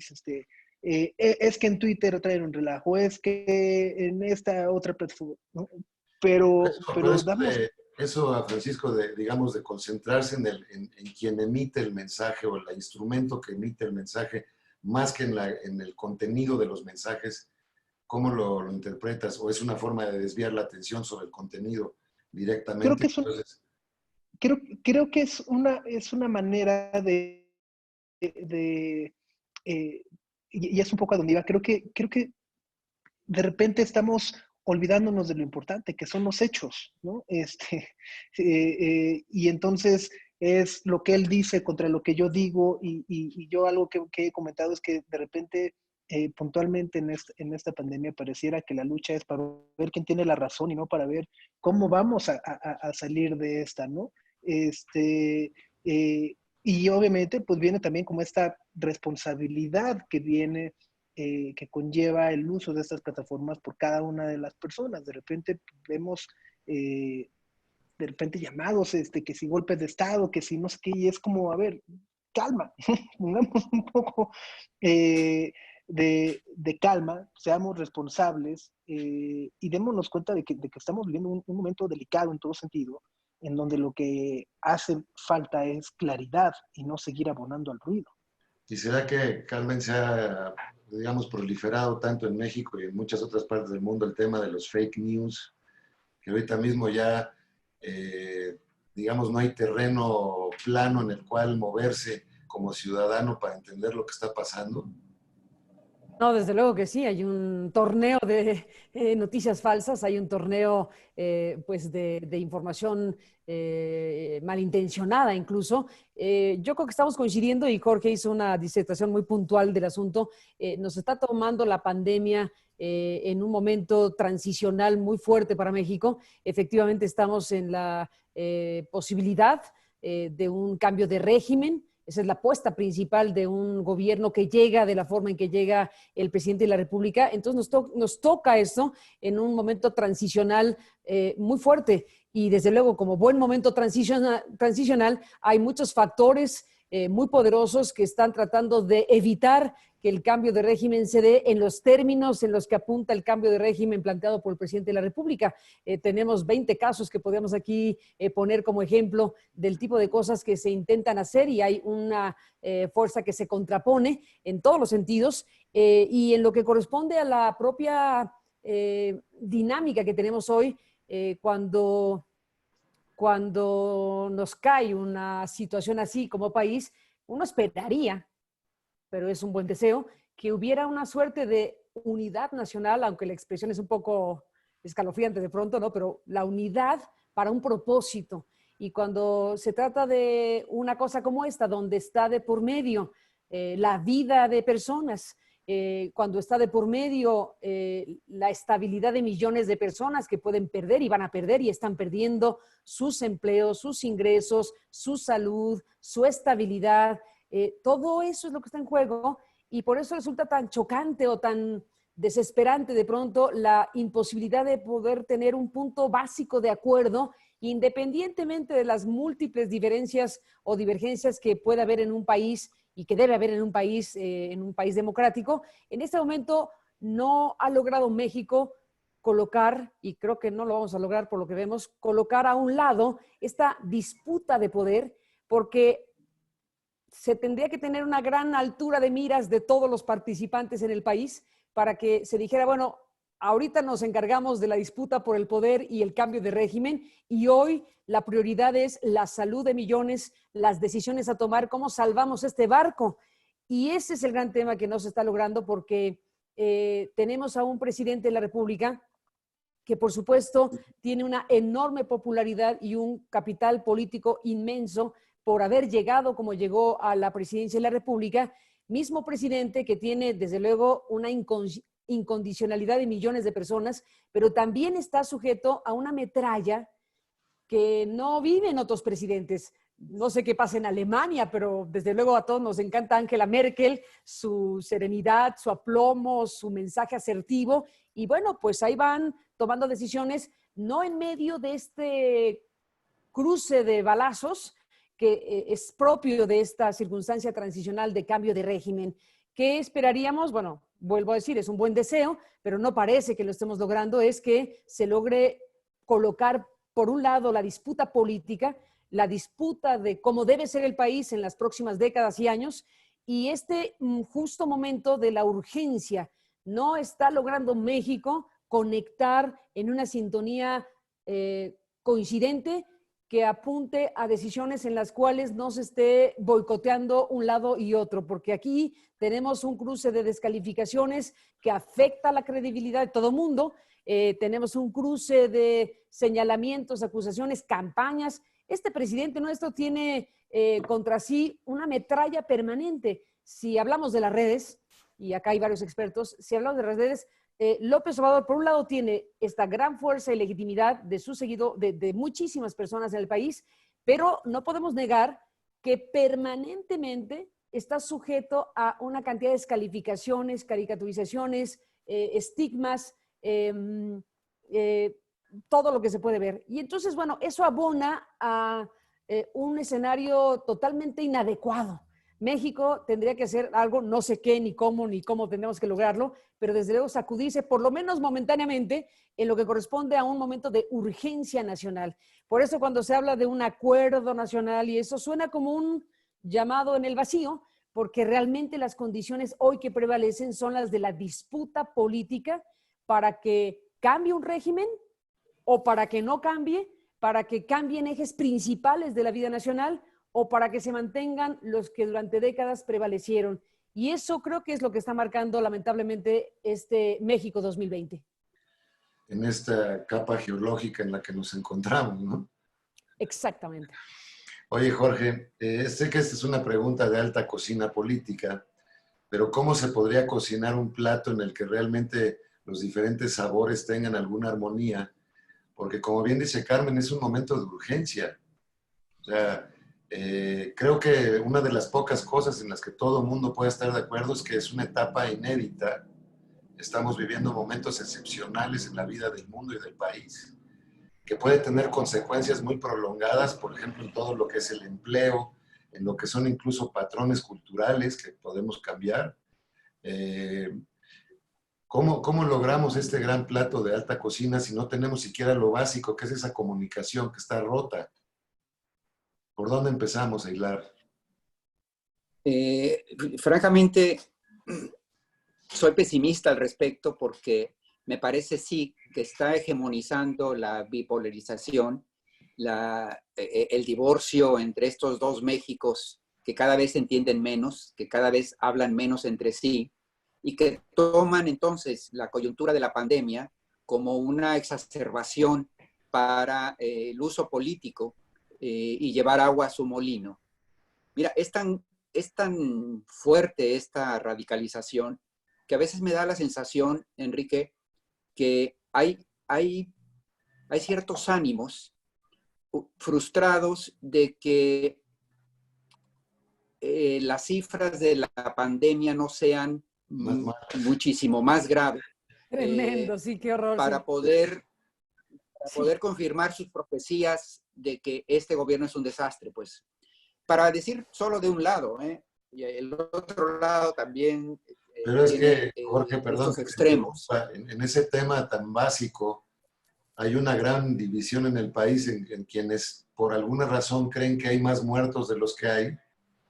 es que en Twitter traen un relajo, es que en esta otra plataforma, ¿no? Pero damos... Eso a Francisco, digamos, de concentrarse en quien emite el mensaje o el instrumento que emite el mensaje, más que en el contenido de los mensajes, ¿cómo lo interpretas? ¿O es una forma de desviar la atención sobre el contenido directamente? Creo que es una manera y es un poco a donde iba. Creo que de repente estamos olvidándonos de lo importante, que son los hechos, ¿no? Y entonces es lo que él dice contra lo que yo digo, y yo algo que he comentado es que de repente, puntualmente en esta pandemia, pareciera que la lucha es para ver quién tiene la razón y no para ver cómo vamos a salir de esta, ¿no? Y obviamente, pues viene también como esta responsabilidad que viene que conlleva el uso de estas plataformas por cada una de las personas. De repente vemos, de repente llamados, que si golpes de Estado, que si no sé qué, y es como, a ver, calma, pongamos un poco de calma, seamos responsables y démonos cuenta de que estamos viviendo un momento delicado en todo sentido, en donde lo que hace falta es claridad y no seguir abonando al ruido. ¿Y será que, Carmen, se ha, digamos, proliferado tanto en México y en muchas otras partes del mundo el tema de los fake news, que ahorita mismo ya, digamos, no hay terreno plano en el cual moverse como ciudadano para entender lo que está pasando? No, desde luego que sí, hay un torneo de noticias falsas, hay un torneo pues de información malintencionada incluso. Yo creo que estamos coincidiendo y Jorge hizo una disertación muy puntual del asunto. Nos está tomando la pandemia en un momento transicional muy fuerte para México. Efectivamente estamos en la posibilidad de un cambio de régimen. Esa es la apuesta principal de un gobierno que llega de la forma en que llega el presidente de la República. Entonces nos toca esto en un momento transicional muy fuerte. Y desde luego, como buen momento transicional hay muchos factores muy poderosos que están tratando de evitar que el cambio de régimen se dé en los términos en los que apunta el cambio de régimen planteado por el presidente de la República. Tenemos 20 casos que podemos aquí poner como ejemplo del tipo de cosas que se intentan hacer y hay una fuerza que se contrapone en todos los sentidos y en lo que corresponde a la propia dinámica que tenemos hoy cuando nos cae una situación así como país, uno esperaría pero es un buen deseo, que hubiera una suerte de unidad nacional, aunque la expresión es un poco escalofriante de pronto, ¿no? Pero la unidad para un propósito. Y cuando se trata de una cosa como esta, donde está de por medio la vida de personas, cuando está de por medio la estabilidad de millones de personas que pueden perder y van a perder y están perdiendo sus empleos, sus ingresos, su salud, su estabilidad, todo eso es lo que está en juego y por eso resulta tan chocante o tan desesperante de pronto la imposibilidad de poder tener un punto básico de acuerdo independientemente de las múltiples diferencias o divergencias que pueda haber en un país y que debe haber en un país democrático. En este momento no ha logrado México colocar, y creo que no lo vamos a lograr por lo que vemos, colocar a un lado esta disputa de poder, porque se tendría que tener una gran altura de miras de todos los participantes en el país para que se dijera, bueno, ahorita nos encargamos de la disputa por el poder y el cambio de régimen y hoy la prioridad es la salud de millones, las decisiones a tomar, cómo salvamos este barco. Y ese es el gran tema que no se está logrando porque tenemos a un presidente de la República que por supuesto tiene una enorme popularidad y un capital político inmenso por haber llegado como llegó a la presidencia de la República, mismo presidente que tiene desde luego una incondicionalidad de millones de personas, pero también está sujeto a una metralla que no viven otros presidentes. No sé qué pasa en Alemania, pero desde luego a todos nos encanta Angela Merkel, su serenidad, su aplomo, su mensaje asertivo. Y bueno, pues ahí van tomando decisiones, no en medio de este cruce de balazos que es propio de esta circunstancia transicional de cambio de régimen. ¿Qué esperaríamos? Bueno, vuelvo a decir, es un buen deseo, pero no parece que lo estemos logrando, es que se logre colocar, por un lado, la disputa política, la disputa de cómo debe ser el país en las próximas décadas y años, y este justo momento de la urgencia. No está logrando México conectar en una sintonía coincidente que apunte a decisiones en las cuales no se esté boicoteando un lado y otro, porque aquí tenemos un cruce de descalificaciones que afecta la credibilidad de todo mundo, tenemos un cruce de señalamientos, acusaciones, campañas. Este presidente nuestro tiene contra sí una metralla permanente. Si hablamos de las redes, y acá hay varios expertos, si hablamos de las redes, López Obrador, por un lado, tiene esta gran fuerza y legitimidad de su seguido, de muchísimas personas en el país, pero no podemos negar que permanentemente está sujeto a una cantidad de descalificaciones, caricaturizaciones, estigmas, todo lo que se puede ver. Y entonces, bueno, eso abona a un escenario totalmente inadecuado. México tendría que hacer algo, no sé qué, ni cómo tendremos que lograrlo, pero desde luego sacudirse, por lo menos momentáneamente, en lo que corresponde a un momento de urgencia nacional. Por eso cuando se habla de un acuerdo nacional, y eso suena como un llamado en el vacío, porque realmente las condiciones hoy que prevalecen son las de la disputa política para que cambie un régimen o para que no cambie, para que cambien ejes principales de la vida nacional o para que se mantengan los que durante décadas prevalecieron. Y eso creo que es lo que está marcando lamentablemente este México 2020. En esta capa geológica en la que nos encontramos, ¿no? Exactamente. Oye, Jorge, sé que esta es una pregunta de alta cocina política, pero ¿cómo se podría cocinar un plato en el que realmente los diferentes sabores tengan alguna armonía? Porque como bien dice Carmen, es un momento de urgencia. O sea, creo que una de las pocas cosas en las que todo el mundo puede estar de acuerdo es que es una etapa inédita. Estamos viviendo momentos excepcionales en la vida del mundo y del país, que puede tener consecuencias muy prolongadas, por ejemplo, en todo lo que es el empleo, en lo que son incluso patrones culturales que podemos cambiar. ¿Cómo logramos este gran plato de alta cocina si no tenemos siquiera lo básico, que es esa comunicación que está rota? ¿Por dónde empezamos a hilar? Francamente, soy pesimista al respecto porque me parece sí que está hegemonizando la bipolarización, el divorcio entre estos dos Méxicos que cada vez se entienden menos, que cada vez hablan menos entre sí y que toman entonces la coyuntura de la pandemia como una exacerbación para el uso político y llevar agua a su molino. Mira, es tan fuerte esta radicalización que a veces me da la sensación, Enrique, que hay ciertos ánimos frustrados de que las cifras de la pandemia no sean muchísimo más graves. Tremendo, sí, qué horror. Para Sí. poder confirmar sus profecías de que este gobierno es un desastre, pues. Para decir solo de un lado, y el otro lado también Pero es tiene que, Jorge, perdón, estos extremos. en ese tema tan básico, hay una gran división en el país en quienes por alguna razón creen que hay más muertos de los que hay,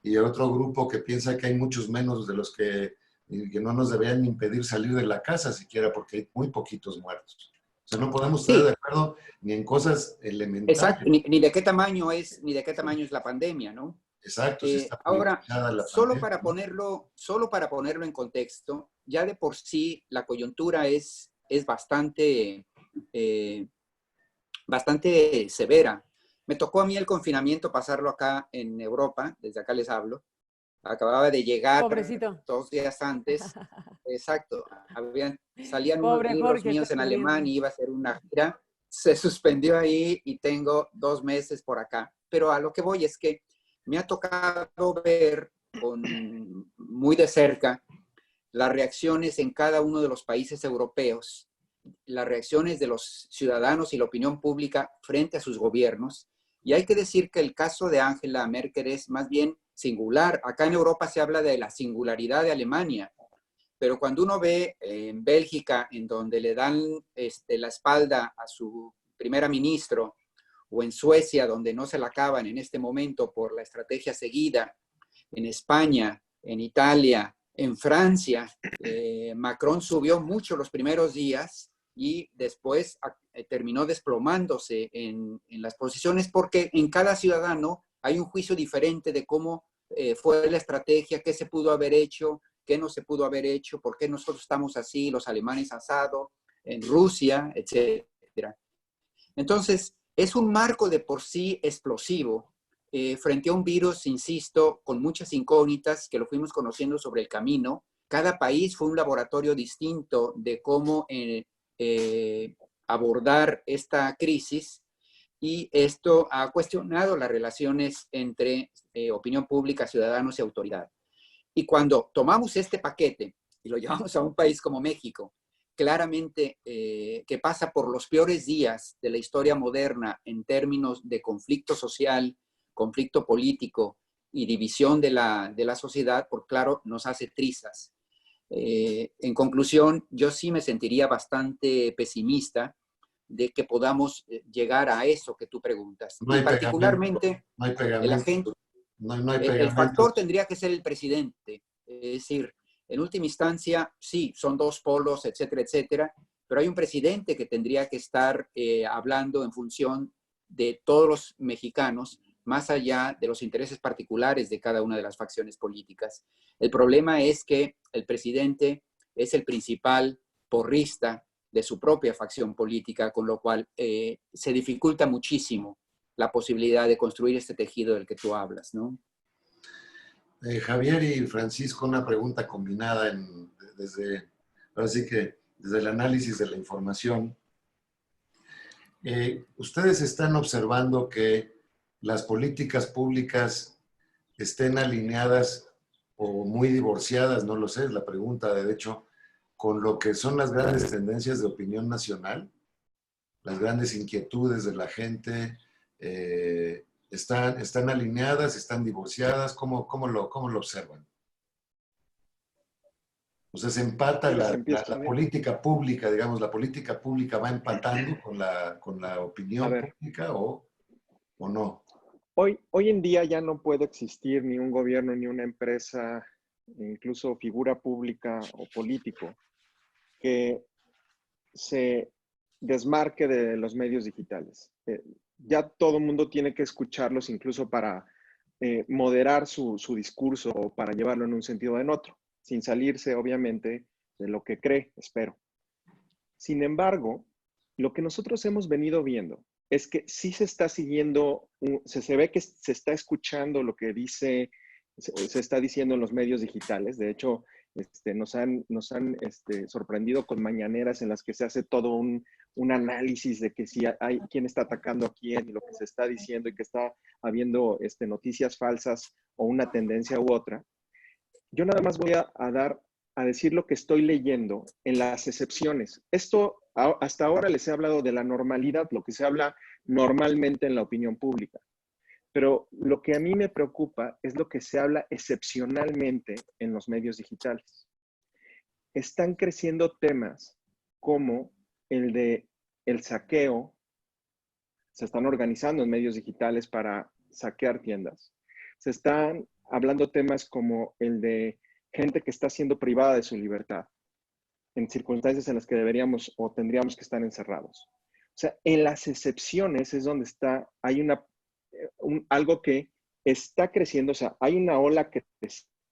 y otro grupo que piensa que hay muchos menos de los que no nos deberían impedir salir de la casa siquiera porque hay muy poquitos muertos. O sea, no podemos estar de acuerdo ni en cosas elementales. Exacto, ni de qué tamaño es la pandemia, ¿no? Exacto, sí está ahora, la solo pandemia. para ponerlo en contexto, ya de por sí la coyuntura es bastante severa. Me tocó a mí el confinamiento pasarlo acá en Europa, desde acá les hablo. Acababa de llegar Pobrecito. 2 días antes. Exacto. Salían unos Pobre libros Jorge, míos está en sufriendo. alemán y iba a hacer una gira. Se suspendió ahí y tengo 2 meses por acá. Pero a lo que voy es que me ha tocado ver muy de cerca las reacciones en cada uno de los países europeos, las reacciones de los ciudadanos y la opinión pública frente a sus gobiernos. Y hay que decir que el caso de Angela Merkel es más bien singular. Acá en Europa se habla de la singularidad de Alemania, pero cuando uno ve en Bélgica, en donde le dan la espalda a su primera ministro, o en Suecia, donde no se la acaban en este momento por la estrategia seguida, en España, en Italia, en Francia, Macron subió mucho los primeros días y después terminó desplomándose en las posiciones porque en cada ciudadano hay un juicio diferente de cómo fue la estrategia, qué se pudo haber hecho, qué no se pudo haber hecho, por qué nosotros estamos así, los alemanes asado, en Rusia, etcétera. Entonces, es un marco de por sí explosivo frente a un virus, insisto, con muchas incógnitas que lo fuimos conociendo sobre el camino. Cada país fue un laboratorio distinto de cómo abordar esta crisis y esto ha cuestionado las relaciones entre opinión pública, ciudadanos y autoridad. Y cuando tomamos este paquete y lo llevamos a un país como México, claramente que pasa por los peores días de la historia moderna en términos de conflicto social, conflicto político y división de la sociedad, por claro, nos hace trizas. En conclusión, yo sí me sentiría bastante pesimista de que podamos llegar a eso que tú preguntas. No hay y particularmente, no hay pegamento. el factor tendría que ser el presidente. Es decir, en última instancia, sí, son 2 polos, etcétera, etcétera, pero hay un presidente que tendría que estar hablando en función de todos los mexicanos, más allá de los intereses particulares de cada una de las facciones políticas. El problema es que el presidente es el principal porrista de su propia facción política, con lo cual se dificulta muchísimo la posibilidad de construir este tejido del que tú hablas, ¿no? Javier y Francisco, una pregunta combinada así que desde el análisis de la información. ¿Ustedes están observando que las políticas públicas estén alineadas o muy divorciadas, no lo sé, es la pregunta de hecho, con lo que son las grandes tendencias de opinión nacional, las grandes inquietudes de la gente? ¿Están alineadas, están divorciadas? ¿Cómo lo observan? O sea, se empata la política pública, digamos, la política pública va empatando con la opinión pública o no. Hoy en día ya no puede existir ni un gobierno, ni una empresa, incluso figura pública o político, que se desmarque de los medios digitales. Ya todo el mundo tiene que escucharlos incluso para moderar su discurso para llevarlo en un sentido o en otro, sin salirse, obviamente, de lo que cree, espero. Sin embargo, lo que nosotros hemos venido viendo es que sí se está siguiendo, se ve que se está escuchando lo que dice, se está diciendo en los medios digitales. De hecho, nos han sorprendido con mañaneras en las que se hace todo un análisis de que si hay quién está atacando a quién y lo que se está diciendo y que está habiendo noticias falsas o una tendencia u otra. Yo nada más voy a decir lo que estoy leyendo en las excepciones. Esto, hasta ahora les he hablado de la normalidad, lo que se habla normalmente en la opinión pública. Pero lo que a mí me preocupa es lo que se habla excepcionalmente en los medios digitales. Están creciendo temas como el de el saqueo. Se están organizando en medios digitales para saquear tiendas. Se están hablando temas como el de gente que está siendo privada de su libertad en circunstancias en las que deberíamos o tendríamos que estar encerrados. O sea, en las excepciones es donde hay algo que está creciendo, o sea, hay una ola que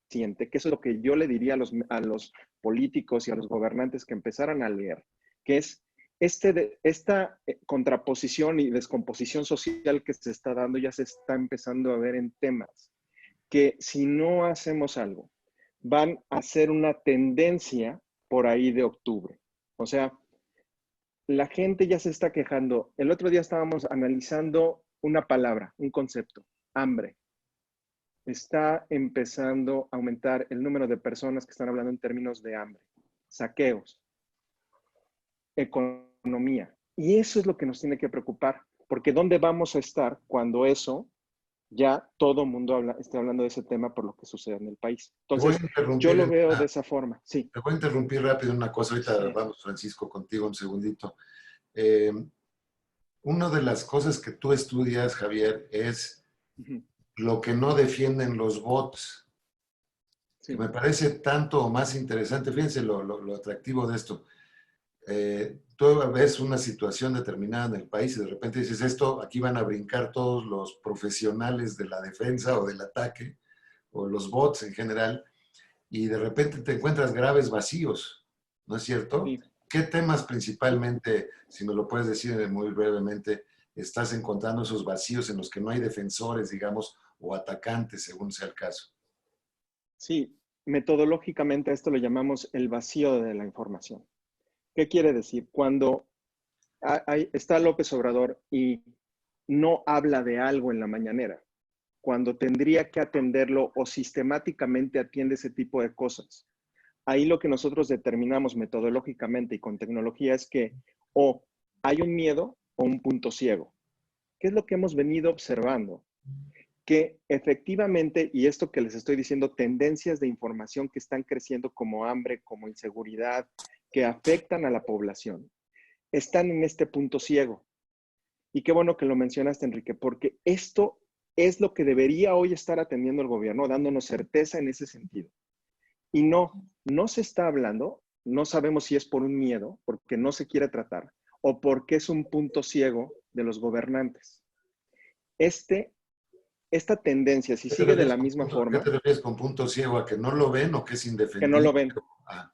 siente, que eso es lo que yo le diría a los políticos y a los gobernantes que empezaran a leer, que es esta contraposición y descomposición social que se está dando, ya se está empezando a ver en temas que si no hacemos algo, van a ser una tendencia por ahí de octubre. O sea, la gente ya se está quejando. El otro día estábamos analizando una palabra, un concepto, hambre. Está empezando a aumentar el número de personas que están hablando en términos de hambre, saqueos, economía. Y eso es lo que nos tiene que preocupar, porque ¿dónde vamos a estar cuando eso ya todo el mundo está hablando de ese tema por lo que sucede en el país? Entonces, yo lo veo de esa forma, sí. Te voy a interrumpir rápido una cosa, ahorita sí. Vamos, Francisco, contigo un segundito. Una de las cosas que tú estudias, Javier, es lo que no defienden los bots. Sí. Me parece tanto o más interesante, fíjense lo atractivo de esto. Tú ves una situación determinada en el país y de repente dices, aquí van a brincar todos los profesionales de la defensa o del ataque, o los bots en general, y de repente te encuentras graves vacíos, ¿no es cierto? Sí. ¿Qué temas principalmente, si me lo puedes decir muy brevemente, estás encontrando esos vacíos en los que no hay defensores, digamos, o atacantes, según sea el caso? Sí, metodológicamente a esto lo llamamos el vacío de la información. ¿Qué quiere decir? Cuando está López Obrador y no habla de algo en la mañanera, cuando tendría que atenderlo o sistemáticamente atiende ese tipo de cosas. Ahí lo que nosotros determinamos metodológicamente y con tecnología es que o hay un miedo o un punto ciego. ¿Qué es lo que hemos venido observando? Que efectivamente, y esto que les estoy diciendo, tendencias de información que están creciendo como hambre, como inseguridad, que afectan a la población, están en este punto ciego. Y qué bueno que lo mencionaste, Enrique, porque esto es lo que debería hoy estar atendiendo el gobierno, dándonos certeza en ese sentido. Y no se está hablando, no sabemos si es por un miedo, porque no se quiere tratar, o porque es un punto ciego de los gobernantes. Esta tendencia, si sigue de la misma forma... ¿Qué te refieres con punto ciego? ¿A que no lo ven o que es indefendible? Que no lo ven.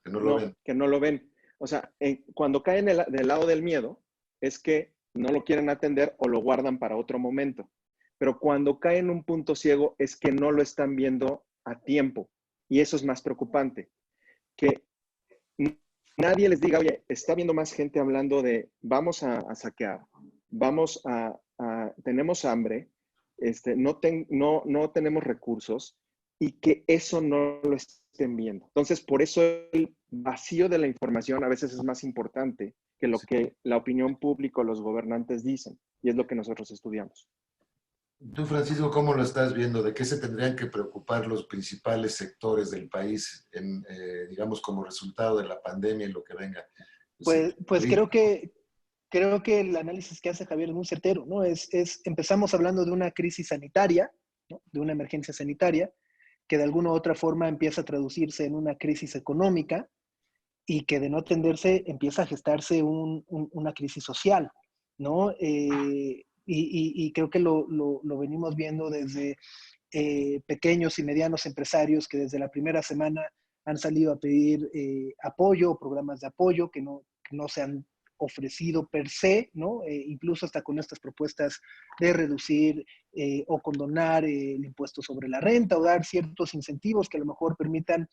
Que no lo ven. Que no lo ven. O sea, cuando caen del lado del miedo, es que no lo quieren atender o lo guardan para otro momento. Pero cuando cae en un punto ciego es que no lo están viendo a tiempo. Y eso es más preocupante. Que nadie les diga, oye, está viendo más gente hablando de vamos a saquear, tenemos hambre, no tenemos recursos, y que eso no lo estén viendo. Entonces, por eso el vacío de la información a veces es más importante que lo que la opinión pública o los gobernantes dicen, y es lo que nosotros estudiamos. Tú, Francisco, ¿cómo lo estás viendo? ¿De qué se tendrían que preocupar los principales sectores del país, digamos, como resultado de la pandemia y lo que venga? Pues creo que el análisis que hace Javier es muy certero, ¿no? Empezamos hablando de una crisis sanitaria, ¿no? De una emergencia sanitaria, que de alguna u otra forma empieza a traducirse en una crisis económica y que de no atenderse empieza a gestarse una crisis social, ¿no? Y creo que lo venimos viendo desde pequeños y medianos empresarios que desde la primera semana han salido a pedir apoyo, programas de apoyo que no se han ofrecido per se, ¿no? Incluso hasta con estas propuestas de reducir o condonar el impuesto sobre la renta o dar ciertos incentivos que a lo mejor permitan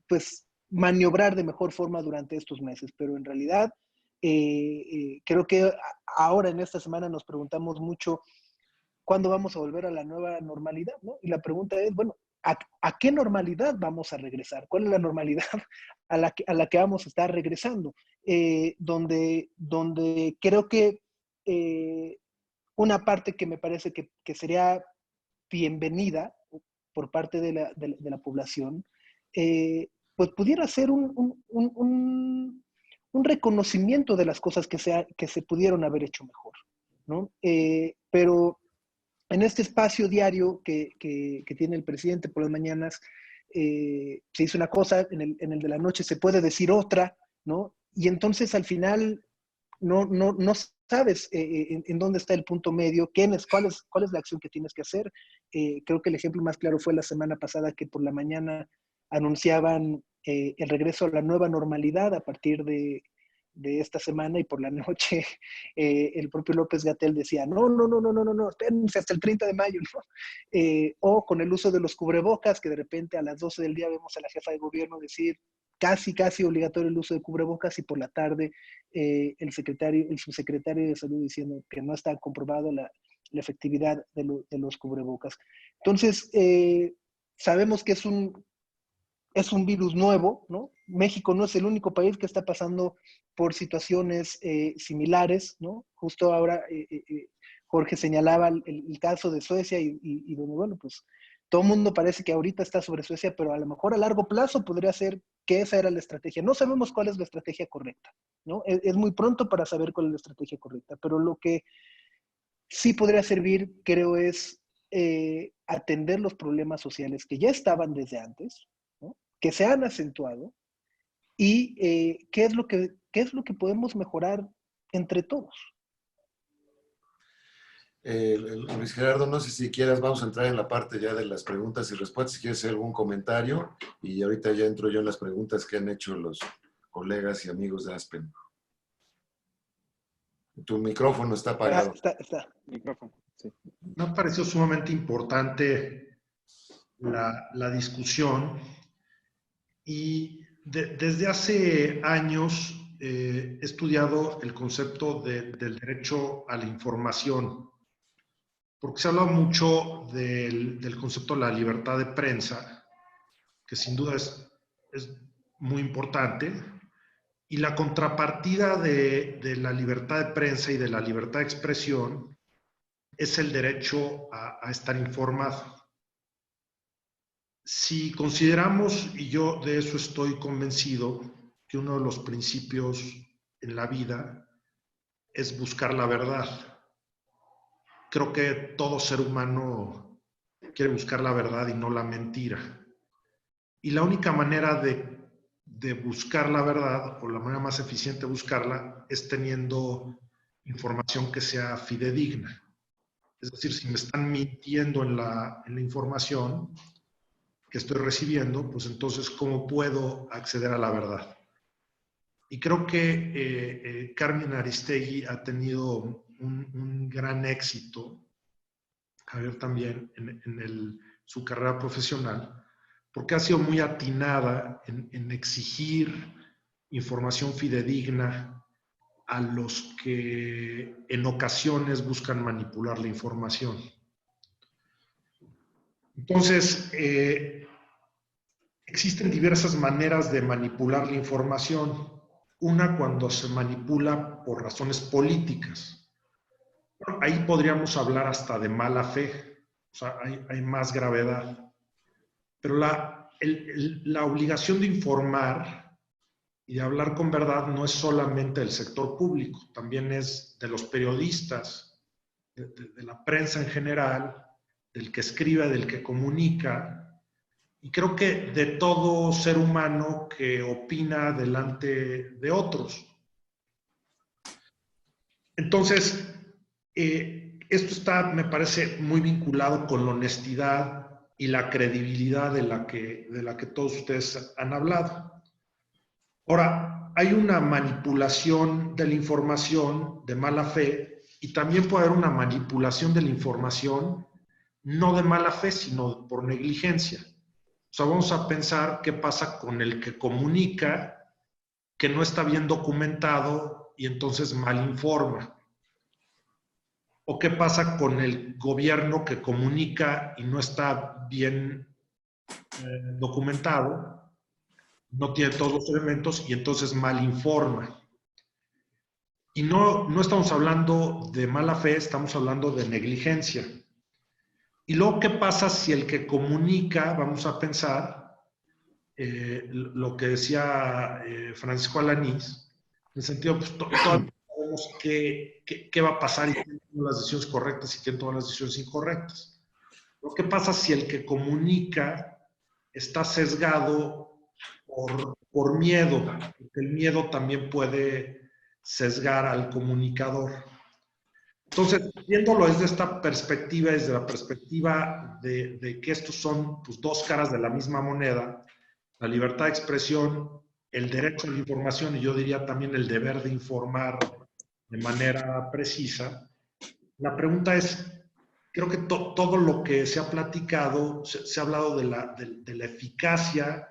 pues, maniobrar de mejor forma durante estos meses. Pero en realidad creo que ahora en esta semana nos preguntamos mucho cuándo vamos a volver a la nueva normalidad, ¿no? Y la pregunta es, bueno, ¿a qué normalidad vamos a regresar? ¿Cuál es la normalidad a la que vamos a estar regresando? Donde creo que una parte que me parece que sería bienvenida por parte de la población, pues pudiera ser un reconocimiento de las cosas que se pudieron haber hecho mejor, ¿no? Pero en este espacio diario que tiene el presidente por las mañanas, se dice una cosa, en el de la noche se puede decir otra, ¿no? Y entonces al final no sabes en dónde está el punto medio, cuál es la acción que tienes que hacer. Creo que el ejemplo más claro fue la semana pasada que por la mañana anunciaban el regreso a la nueva normalidad a partir de esta semana, y por la noche el propio López-Gatell decía, no, espérense hasta el 30 de mayo, ¿no? O con el uso de los cubrebocas, que de repente a las 12 del día vemos a la jefa de gobierno decir casi obligatorio el uso de cubrebocas, y por la tarde el subsecretario de Salud diciendo que no está comprobado la efectividad de los cubrebocas. Entonces, sabemos que es un virus nuevo, ¿no? México no es el único país que está pasando por situaciones similares, ¿no? Justo ahora Jorge señalaba el caso de Suecia y donde, bueno, pues todo el mundo parece que ahorita está sobre Suecia, pero a lo mejor a largo plazo podría ser que esa era la estrategia. No sabemos cuál es la estrategia correcta, ¿no? Es muy pronto para saber cuál es la estrategia correcta, pero lo que sí podría servir, creo, es atender los problemas sociales que ya estaban desde antes, ¿no? Que se han acentuado, y qué es lo que podemos mejorar entre todos. Luis Gerardo, no sé si quieras, vamos a entrar en la parte ya de las preguntas y respuestas, si quieres hacer algún comentario, y ahorita ya entro yo en las preguntas que han hecho los colegas y amigos de Aspen. Tu micrófono está apagado. Está. Micrófono, sí. Me ha parecido sumamente importante la discusión, y desde hace años he estudiado el concepto del derecho a la información, porque se habla mucho del concepto de la libertad de prensa, que sin duda es muy importante, y la contrapartida de la libertad de prensa y de la libertad de expresión es el derecho a estar informado. Si consideramos, y yo de eso estoy convencido, que uno de los principios en la vida es buscar la verdad. Creo que todo ser humano quiere buscar la verdad y no la mentira. Y la única manera de buscar la verdad, o la manera más eficiente de buscarla, es teniendo información que sea fidedigna. Es decir, si me están mintiendo en la información que estoy recibiendo, pues entonces, ¿cómo puedo acceder a la verdad? Y creo que Carmen Aristegui ha tenido un gran éxito, Javier también, en su carrera profesional, porque ha sido muy atinada en exigir información fidedigna a los que en ocasiones buscan manipular la información. Entonces, existen diversas maneras de manipular la información. Una, cuando se manipula por razones políticas. Bueno, ahí podríamos hablar hasta de mala fe, o sea, hay más gravedad. Pero la obligación de informar y de hablar con verdad no es solamente del sector público, también es de los periodistas, de la prensa en general, del que escribe, del que comunica, y creo que de todo ser humano que opina delante de otros. Entonces, esto está, me parece, muy vinculado con la honestidad y la credibilidad de la que todos ustedes han hablado. Ahora, hay una manipulación de la información de mala fe y también puede haber una manipulación de la información no de mala fe, sino por negligencia. O sea, vamos a pensar qué pasa con el que comunica que no está bien documentado y entonces mal informa. ¿O qué pasa con el gobierno que comunica y no está bien documentado, no tiene todos los elementos y entonces mal informa? Y no estamos hablando de mala fe, estamos hablando de negligencia. Y luego, ¿qué pasa si el que comunica, vamos a pensar, lo que decía Francisco Alanís, en el sentido, pues todos sabemos qué va a pasar y quién toma las decisiones correctas y quién toma las decisiones incorrectas. Lo que pasa si el que comunica está sesgado por miedo, porque el miedo también puede sesgar al comunicador. Entonces, viéndolo desde esta perspectiva, desde la perspectiva de que estos son pues, dos caras de la misma moneda, la libertad de expresión, el derecho a la información y yo diría también el deber de informar de manera precisa, la pregunta es, creo que todo lo que se ha platicado, se ha hablado de la eficacia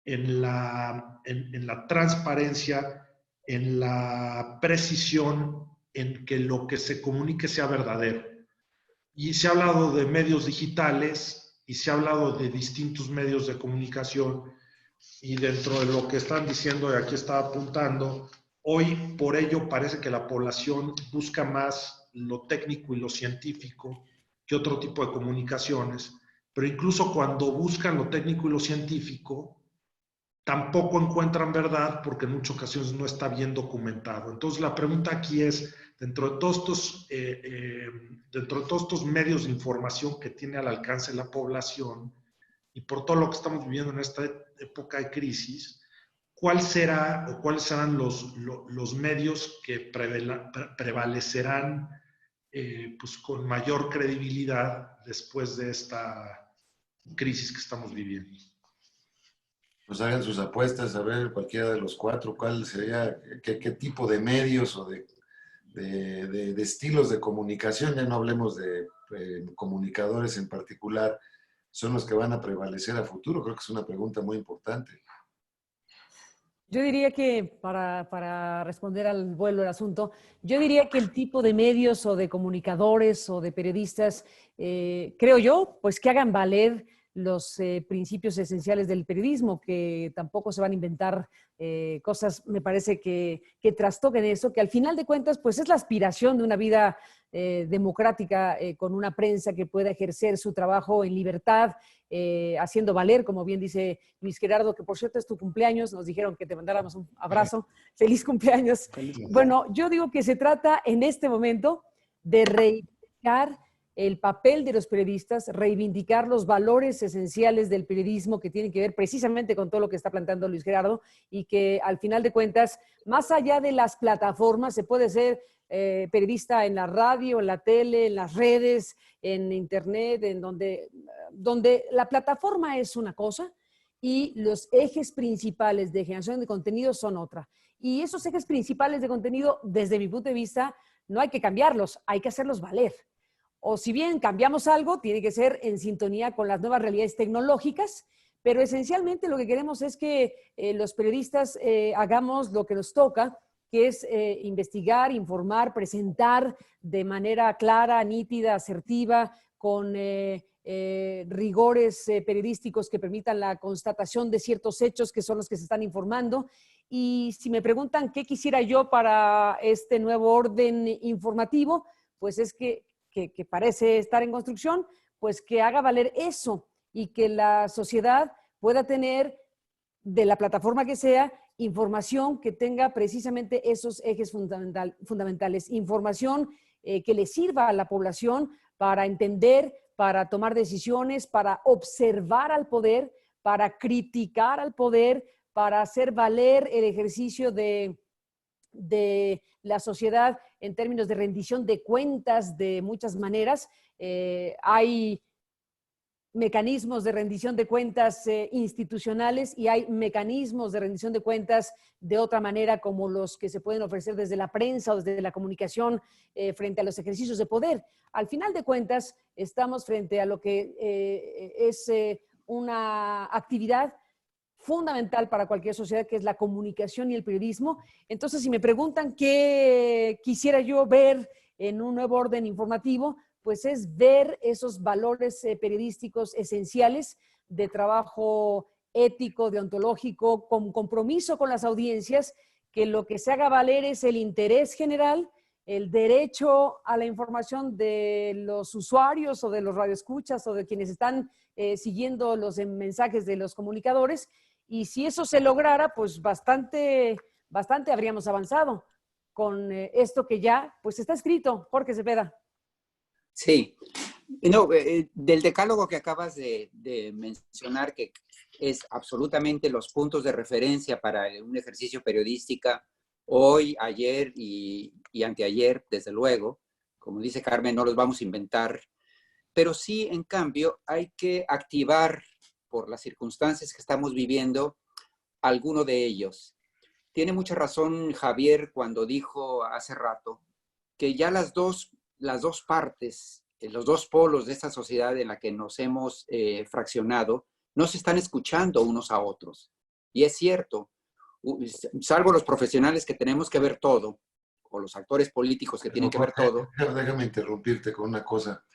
en la transparencia, en la precisión, en que lo que se comunique sea verdadero. Y se ha hablado de medios digitales y se ha hablado de distintos medios de comunicación y dentro de lo que están diciendo, y aquí estaba apuntando, hoy por ello parece que la población busca más lo técnico y lo científico que otro tipo de comunicaciones, pero incluso cuando buscan lo técnico y lo científico, tampoco encuentran verdad porque en muchas ocasiones no está bien documentado. Entonces la pregunta aquí es, dentro de todos estos medios de información que tiene al alcance la población y por todo lo que estamos viviendo en esta época de crisis, ¿cuál será o cuáles serán los medios que prevalecerán pues con mayor credibilidad después de esta crisis que estamos viviendo? Pues hagan sus apuestas, a ver, cualquiera de los cuatro, cuál sería, qué tipo de medios o de estilos de comunicación, ya no hablemos de comunicadores en particular, son los que van a prevalecer a futuro. Creo que es una pregunta muy importante. Yo diría que, para responder al vuelo del asunto, yo diría que el tipo de medios o de comunicadores o de periodistas, creo yo, pues que hagan valer los principios esenciales del periodismo, que tampoco se van a inventar cosas, me parece que trastoquen eso, que al final de cuentas, pues es la aspiración de una vida democrática con una prensa que pueda ejercer su trabajo en libertad, haciendo valer, como bien dice Luis Gerardo, que por cierto es tu cumpleaños, nos dijeron que te mandáramos un abrazo, feliz cumpleaños. Bueno, yo digo que se trata en este momento de reivindicar el papel de los periodistas, reivindicar los valores esenciales del periodismo que tienen que ver precisamente con todo lo que está planteando Luis Gerardo y que al final de cuentas, más allá de las plataformas, se puede ser periodista en la radio, en la tele, en las redes, en internet, en donde la plataforma es una cosa y los ejes principales de generación de contenido son otra. Y esos ejes principales de contenido, desde mi punto de vista, no hay que cambiarlos, hay que hacerlos valer. O si bien cambiamos algo, tiene que ser en sintonía con las nuevas realidades tecnológicas, pero esencialmente lo que queremos es que los periodistas hagamos lo que nos toca, que es investigar, informar, presentar de manera clara, nítida, asertiva, con rigores periodísticos que permitan la constatación de ciertos hechos que son los que se están informando. Y si me preguntan qué quisiera yo para este nuevo orden informativo, pues es que parece estar en construcción, pues que haga valer eso y que la sociedad pueda tener, de la plataforma que sea, información que tenga precisamente esos ejes fundamentales. Información que le sirva a la población para entender, para tomar decisiones, para observar al poder, para criticar al poder, para hacer valer el ejercicio de de la sociedad en términos de rendición de cuentas de muchas maneras. Hay mecanismos de rendición de cuentas institucionales y hay mecanismos de rendición de cuentas de otra manera, como los que se pueden ofrecer desde la prensa o desde la comunicación frente a los ejercicios de poder. Al final de cuentas, estamos frente a lo que es una actividad fundamental para cualquier sociedad, que es la comunicación y el periodismo. Entonces, si me preguntan qué quisiera yo ver en un nuevo orden informativo, pues es ver esos valores periodísticos esenciales de trabajo ético, deontológico, con compromiso con las audiencias, que lo que se haga valer es el interés general, el derecho a la información de los usuarios o de los radioescuchas o de quienes están siguiendo los mensajes de los comunicadores. Y si eso se lograra, pues bastante habríamos avanzado con esto que ya pues está escrito. Jorge Cepeda. Sí, no, del decálogo que acabas de mencionar, que es absolutamente los puntos de referencia para un ejercicio periodístico, hoy, ayer y anteayer, desde luego, como dice Carmen, no los vamos a inventar, pero sí, en cambio, hay que activar, por las circunstancias que estamos viviendo, alguno de ellos. Tiene mucha razón Javier cuando dijo hace rato que ya las dos partes, los dos polos de esta sociedad en la que nos hemos fraccionado, no se están escuchando unos a otros. Y es cierto, salvo los profesionales que tenemos que ver todo, o los actores políticos que tienen que ver todo. Déjame interrumpirte con una cosa,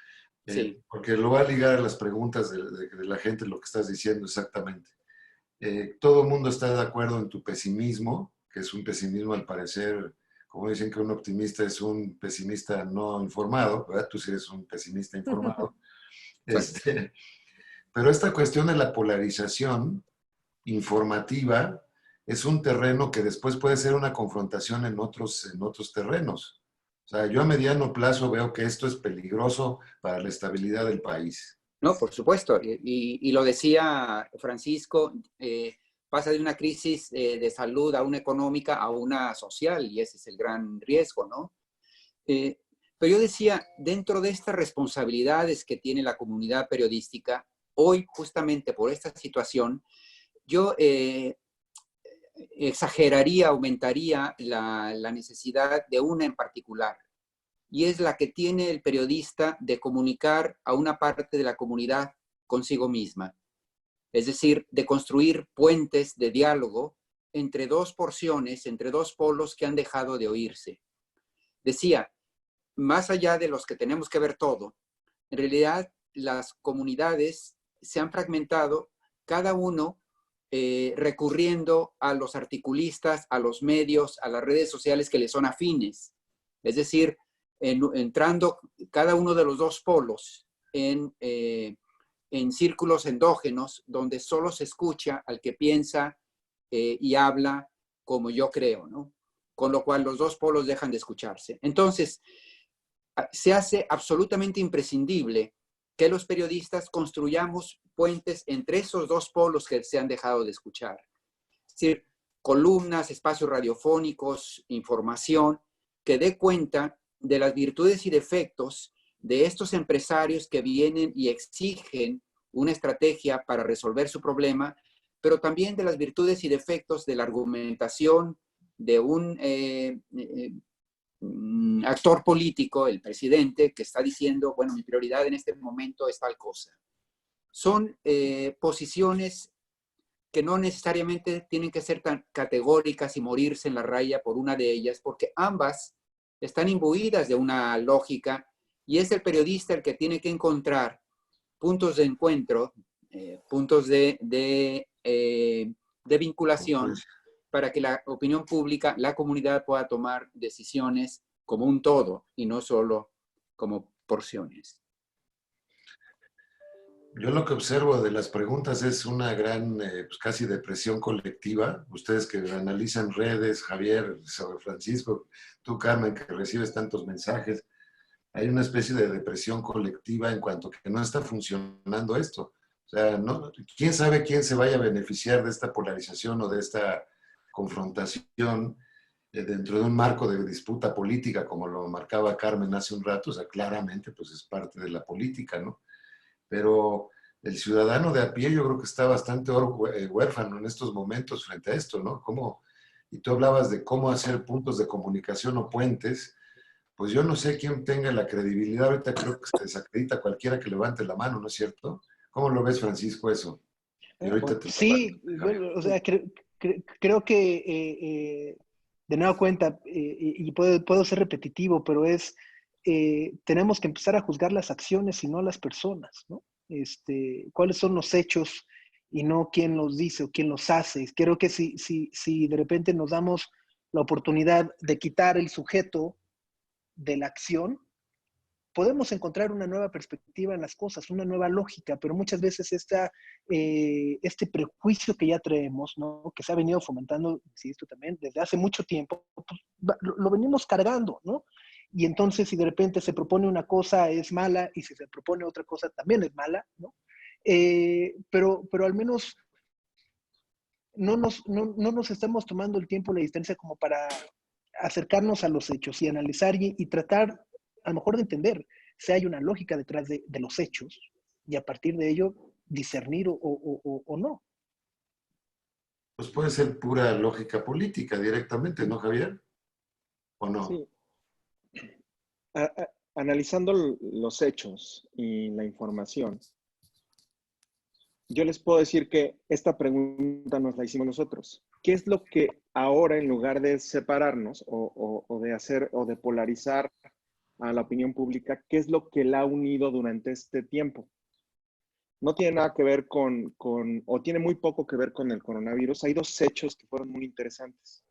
Sí. porque lo va a ligar a las preguntas de la gente, lo que estás diciendo exactamente. Todo el mundo está de acuerdo en tu pesimismo, que es un pesimismo al parecer, como dicen que un optimista es un pesimista no informado, ¿verdad? Tú sí eres un pesimista informado. Pero esta cuestión de la polarización informativa es un terreno que después puede ser una confrontación en otros terrenos. O sea, yo a mediano plazo veo que esto es peligroso para la estabilidad del país. No, por supuesto. Y lo decía Francisco, pasa de una crisis de salud a una económica a una social, y ese es el gran riesgo, ¿no? Pero yo decía, dentro de estas responsabilidades que tiene la comunidad periodística, hoy justamente por esta situación, yo exageraría, aumentaría la necesidad de una en particular, y es la que tiene el periodista de comunicar a una parte de la comunidad consigo misma. Es decir, de construir puentes de diálogo entre dos porciones, entre dos polos que han dejado de oírse. Decía, más allá de los que tenemos que ver todo, en realidad las comunidades se han fragmentado, cada uno recurriendo a los articulistas, a los medios, a las redes sociales que le son afines. Es decir, entrando cada uno de los dos polos en círculos endógenos donde solo se escucha al que piensa y habla como yo creo, ¿no? Con lo cual los dos polos dejan de escucharse. Entonces, se hace absolutamente imprescindible que los periodistas construyamos puentes entre esos dos polos que se han dejado de escuchar. Es decir, columnas, espacios radiofónicos, información que dé cuenta de las virtudes y defectos de estos empresarios que vienen y exigen una estrategia para resolver su problema, pero también de las virtudes y defectos de la argumentación de un actor político, el presidente, que está diciendo, bueno, mi prioridad en este momento es tal cosa. Son posiciones que no necesariamente tienen que ser tan categóricas y morirse en la raya por una de ellas, porque ambas están imbuidas de una lógica, y es el periodista el que tiene que encontrar puntos de encuentro, puntos de vinculación, para que la opinión pública, la comunidad pueda tomar decisiones como un todo y no solo como porciones. Yo lo que observo de las preguntas es una gran, pues casi depresión colectiva. Ustedes que analizan redes, Javier, Francisco, tú, Carmen, que recibes tantos mensajes, hay una especie de depresión colectiva en cuanto que no está funcionando esto. O sea, no, ¿quién sabe quién se vaya a beneficiar de esta polarización o de esta confrontación? dentro de un marco de disputa política, como lo marcaba Carmen hace un rato, o sea, claramente pues es parte de la política, ¿no? Pero el ciudadano de a pie yo creo que está bastante huérfano en estos momentos frente a esto, ¿no? Y tú hablabas de cómo hacer puntos de comunicación o puentes, pues yo no sé quién tenga la credibilidad, ahorita creo que se desacredita cualquiera que levante la mano, ¿no es cierto? ¿Cómo lo ves, Francisco, eso? Y ahorita te Sí, Javier. bueno, o sea, creo que de nueva cuenta, y puedo ser repetitivo, pero tenemos que empezar a juzgar las acciones y no las personas, ¿no? ¿Cuáles son los hechos y no quién los dice o quién los hace? Creo que si de repente nos damos la oportunidad de quitar el sujeto de la acción, podemos encontrar una nueva perspectiva en las cosas, una nueva lógica, pero muchas veces este prejuicio que ya traemos, ¿no? Que se ha venido fomentando, insisto también, desde hace mucho tiempo, pues, lo venimos cargando, ¿no? Y entonces si de repente se propone una cosa es mala y si se propone otra cosa también es mala, ¿no? Pero al menos no nos estamos tomando el tiempo, la distancia como para acercarnos a los hechos y analizar y tratar a lo mejor de entender si hay una lógica detrás de los hechos y a partir de ello discernir o no. Pues puede ser pura lógica política directamente, ¿no, Javier? ¿O no? Sí. Analizando los hechos y la información, yo les puedo decir que esta pregunta nos la hicimos nosotros. ¿Qué es lo que ahora, en lugar de separarnos o de hacer o de polarizar a la opinión pública, qué es lo que la ha unido durante este tiempo? No tiene nada que ver o tiene muy poco que ver con el coronavirus. Hay dos hechos que fueron muy interesantes.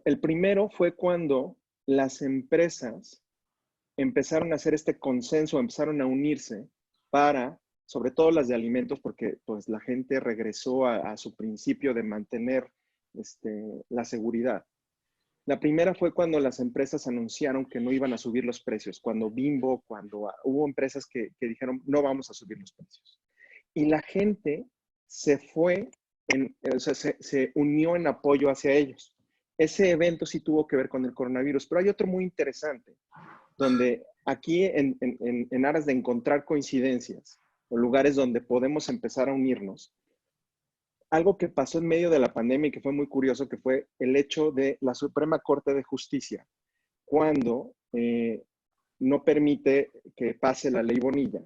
El primero fue cuando las empresas empezaron a hacer este consenso, empezaron a unirse para, sobre todo las de alimentos, porque pues la gente regresó a su principio de mantener la seguridad. La primera fue cuando las empresas anunciaron que no iban a subir los precios, cuando Bimbo, cuando hubo empresas que dijeron no vamos a subir los precios. Y la gente se fue, o sea, se unió en apoyo hacia ellos. Ese evento sí tuvo que ver con el coronavirus, pero hay otro muy interesante, donde aquí en aras de encontrar coincidencias o lugares donde podemos empezar a unirnos, algo que pasó en medio de la pandemia y que fue muy curioso, que fue el hecho de la Suprema Corte de Justicia, cuando no permite que pase la ley Bonilla.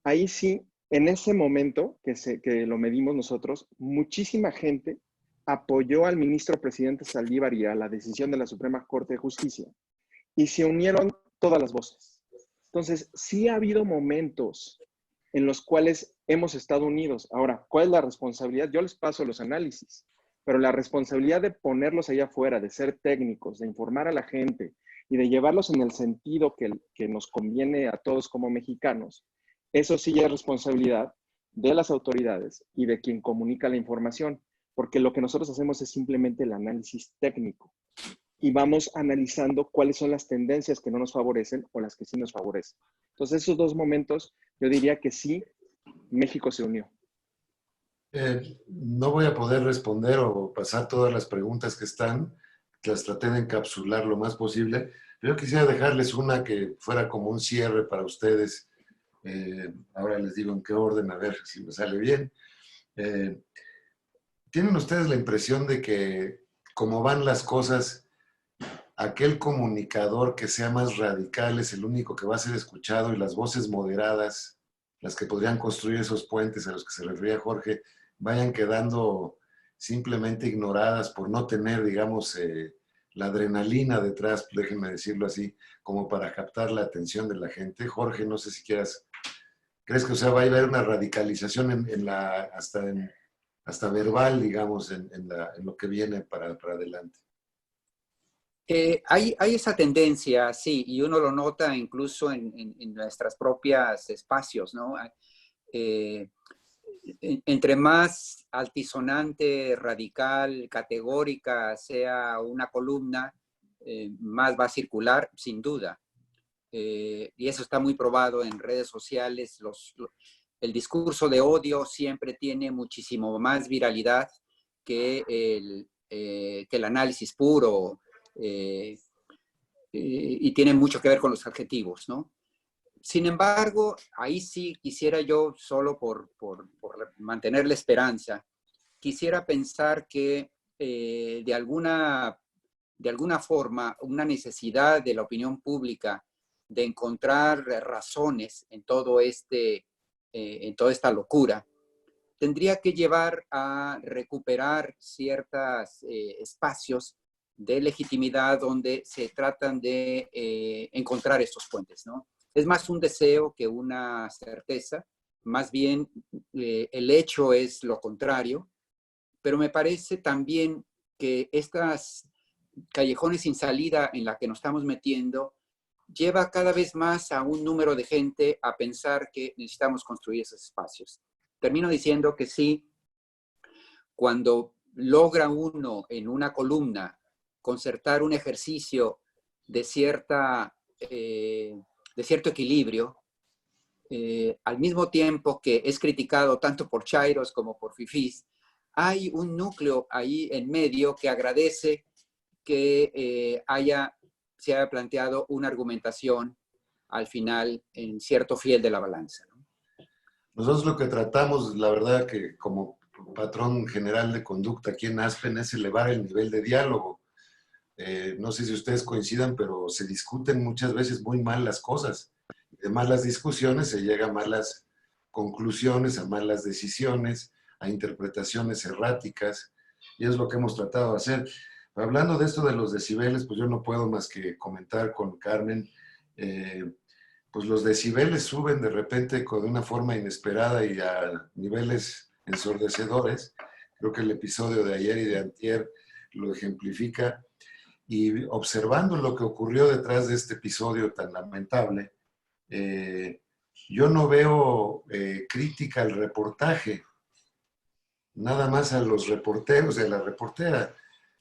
Ahí sí, en ese momento que lo medimos nosotros, muchísima gente apoyó al ministro presidente Saldívar y a la decisión de la Suprema Corte de Justicia y se unieron todas las voces. Entonces, sí ha habido momentos en los cuales hemos estado unidos. Ahora, ¿cuál es la responsabilidad? Yo les paso los análisis, pero la responsabilidad de ponerlos allá afuera, de ser técnicos, de informar a la gente y de llevarlos en el sentido que nos conviene a todos como mexicanos, eso sí ya es responsabilidad de las autoridades y de quien comunica la información, porque lo que nosotros hacemos es simplemente el análisis técnico y vamos analizando cuáles son las tendencias que no nos favorecen o las que sí nos favorecen. Entonces, esos dos momentos, yo diría que sí, México se unió. No voy a poder responder o pasar todas las preguntas que están, las traté de encapsular lo más posible, pero yo quisiera dejarles una que fuera como un cierre para ustedes. Ahora les digo en qué orden, a ver si me sale bien. ¿Tienen ustedes la impresión de que, como van las cosas, aquel comunicador que sea más radical es el único que va a ser escuchado y las voces moderadas, las que podrían construir esos puentes a los que se refería Jorge, vayan quedando simplemente ignoradas por no tener, digamos, la adrenalina detrás, déjenme decirlo así, como para captar la atención de la gente? Jorge, no sé si ¿crees que va a haber una radicalización hasta verbal, digamos, en lo que viene para adelante? Hay esa tendencia, sí, y uno lo nota incluso en nuestros propios espacios, ¿no? Entre más altisonante, radical, categórica sea una columna, más va a circular, sin duda. Y eso está muy probado en redes sociales. El discurso de odio siempre tiene muchísimo más viralidad que que el análisis puro y tiene mucho que ver con los adjetivos, ¿no? Sin embargo, ahí sí quisiera yo, solo por mantener la esperanza, quisiera pensar que de alguna forma una necesidad de la opinión pública de encontrar razones en toda esta locura, tendría que llevar a recuperar ciertos espacios de legitimidad donde se tratan de encontrar estos puentes, ¿no? Es más un deseo que una certeza, más bien el hecho es lo contrario, pero me parece también que estas callejones sin salida en la que nos estamos metiendo lleva cada vez más a un número de gente a pensar que necesitamos construir esos espacios. Termino diciendo que sí, cuando logra uno en una columna concertar un ejercicio de cierto equilibrio, al mismo tiempo que es criticado tanto por chairos como por fifís, hay un núcleo ahí en medio que agradece que se haya planteado una argumentación al final en cierto fiel de la balanza, ¿no? Nosotros lo que tratamos, la verdad que como patrón general de conducta aquí en Aspen, es elevar el nivel de diálogo. No sé si ustedes coincidan, pero se discuten muchas veces muy mal las cosas. De malas discusiones se llega a malas conclusiones, a malas decisiones, a interpretaciones erráticas, y es lo que hemos tratado de hacer. Hablando de esto de los decibeles, pues yo no puedo más que comentar con Carmen, pues los decibeles suben de repente de una forma inesperada y a niveles ensordecedores. Creo que el episodio de ayer y de antier lo ejemplifica. Y observando lo que ocurrió detrás de este episodio tan lamentable, yo no veo crítica al reportaje, nada más a los reporteros y a la reportera.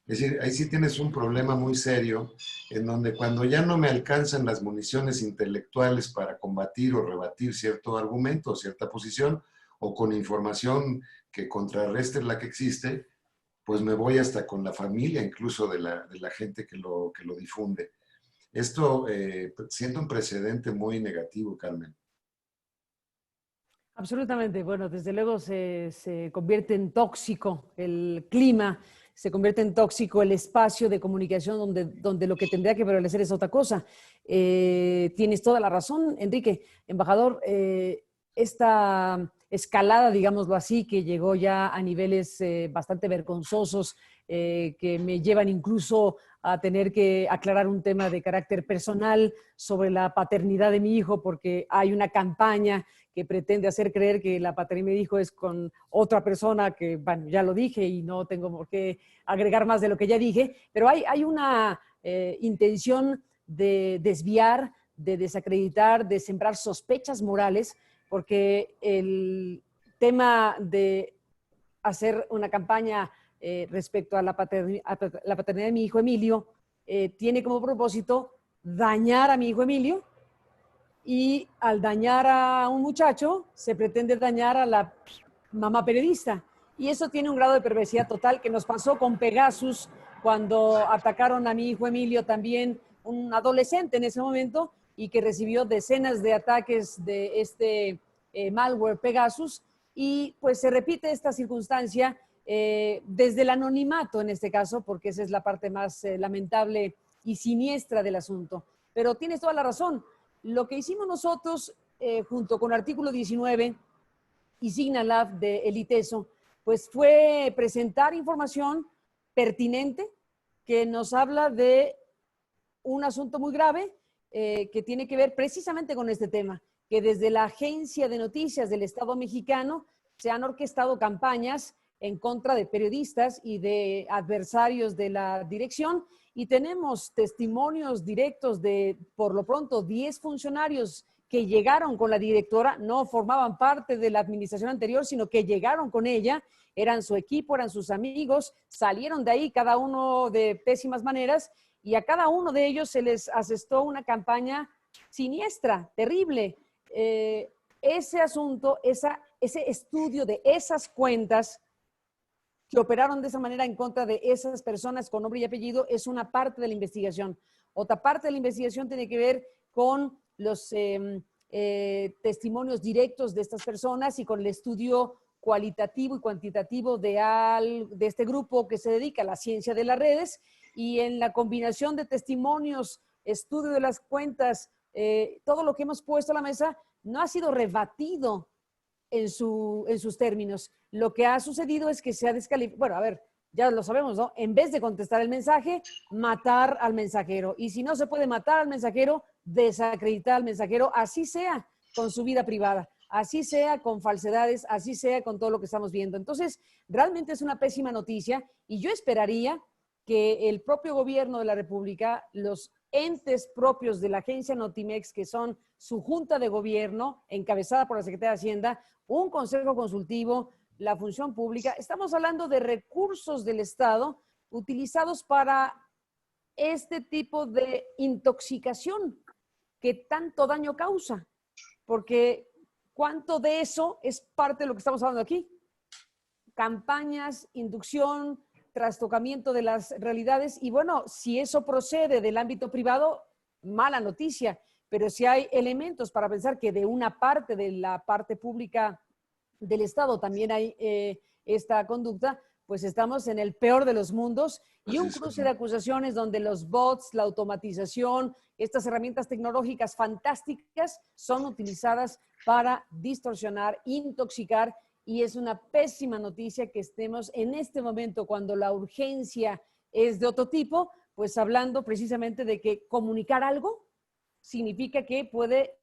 Es decir, ahí sí tienes un problema muy serio en donde cuando ya no me alcanzan las municiones intelectuales para combatir o rebatir cierto argumento o cierta posición, o con información que contrarreste la que existe, pues me voy hasta con la familia incluso de la gente que lo difunde. Esto siento un precedente muy negativo, Carmen. Absolutamente. Bueno, desde luego se convierte en tóxico el clima, se convierte en tóxico el espacio de comunicación donde lo que tendría que prevalecer es otra cosa. Tienes toda la razón, Enrique. Embajador, esta escalada, digámoslo así, que llegó ya a niveles bastante vergonzosos, que me llevan incluso a tener que aclarar un tema de carácter personal sobre la paternidad de mi hijo, porque hay una campaña que pretende hacer creer que la paternidad de mi hijo es con otra persona, que, bueno, ya lo dije y no tengo por qué agregar más de lo que ya dije, pero hay una intención de desviar, de desacreditar, de sembrar sospechas morales, porque el tema de hacer una campaña respecto a la paternidad de mi hijo Emilio tiene como propósito dañar a mi hijo Emilio, y al dañar a un muchacho se pretende dañar a la mamá periodista, y eso tiene un grado de perversidad total que nos pasó con Pegasus cuando atacaron a mi hijo Emilio, también un adolescente en ese momento, y que recibió decenas de ataques de este malware Pegasus, y pues se repite esta circunstancia desde el anonimato en este caso, porque esa es la parte más lamentable y siniestra del asunto. Pero tienes toda la razón. Lo que hicimos nosotros junto con Artículo 19 y Signalab de Eliteso, pues fue presentar información pertinente que nos habla de un asunto muy grave que tiene que ver precisamente con este tema, que desde la Agencia de Noticias del Estado mexicano se han orquestado campañas en contra de periodistas y de adversarios de la dirección, y tenemos testimonios directos de, por lo pronto, 10 funcionarios que llegaron con la directora, no formaban parte de la administración anterior, sino que llegaron con ella, eran su equipo, eran sus amigos, salieron de ahí cada uno de pésimas maneras, y a cada uno de ellos se les asestó una campaña siniestra, terrible. Ese asunto, ese estudio de esas cuentas que operaron de esa manera en contra de esas personas con nombre y apellido es una parte de la investigación. Otra parte de la investigación tiene que ver con los testimonios directos de estas personas y con el estudio cualitativo y cuantitativo de este grupo que se dedica a la ciencia de las redes, y en la combinación de testimonios, estudio de las cuentas, todo lo que hemos puesto a la mesa no ha sido rebatido en sus términos. Lo que ha sucedido es que se ha descalificado. Bueno, a ver, ya lo sabemos, ¿no? En vez de contestar el mensaje, matar al mensajero. Y si no se puede matar al mensajero, desacreditar al mensajero, así sea con su vida privada, así sea con falsedades, así sea con todo lo que estamos viendo. Entonces, realmente es una pésima noticia y yo esperaría que el propio gobierno de la República, los entes propios de la agencia Notimex, que son su junta de gobierno, encabezada por la Secretaría de Hacienda, un consejo consultivo, la función pública, estamos hablando de recursos del Estado utilizados para este tipo de intoxicación que tanto daño causa, porque ¿cuánto de eso es parte de lo que estamos hablando aquí? Campañas, inducción, trastocamiento de las realidades, y bueno, si eso procede del ámbito privado, mala noticia, pero si hay elementos para pensar que de una parte de la parte pública del Estado también hay esta conducta, pues estamos en el peor de los mundos y un cruce de acusaciones donde los bots, la automatización, estas herramientas tecnológicas fantásticas son utilizadas para distorsionar, intoxicar, y es una pésima noticia que estemos en este momento cuando la urgencia es de otro tipo, pues hablando precisamente de que comunicar algo significa que puede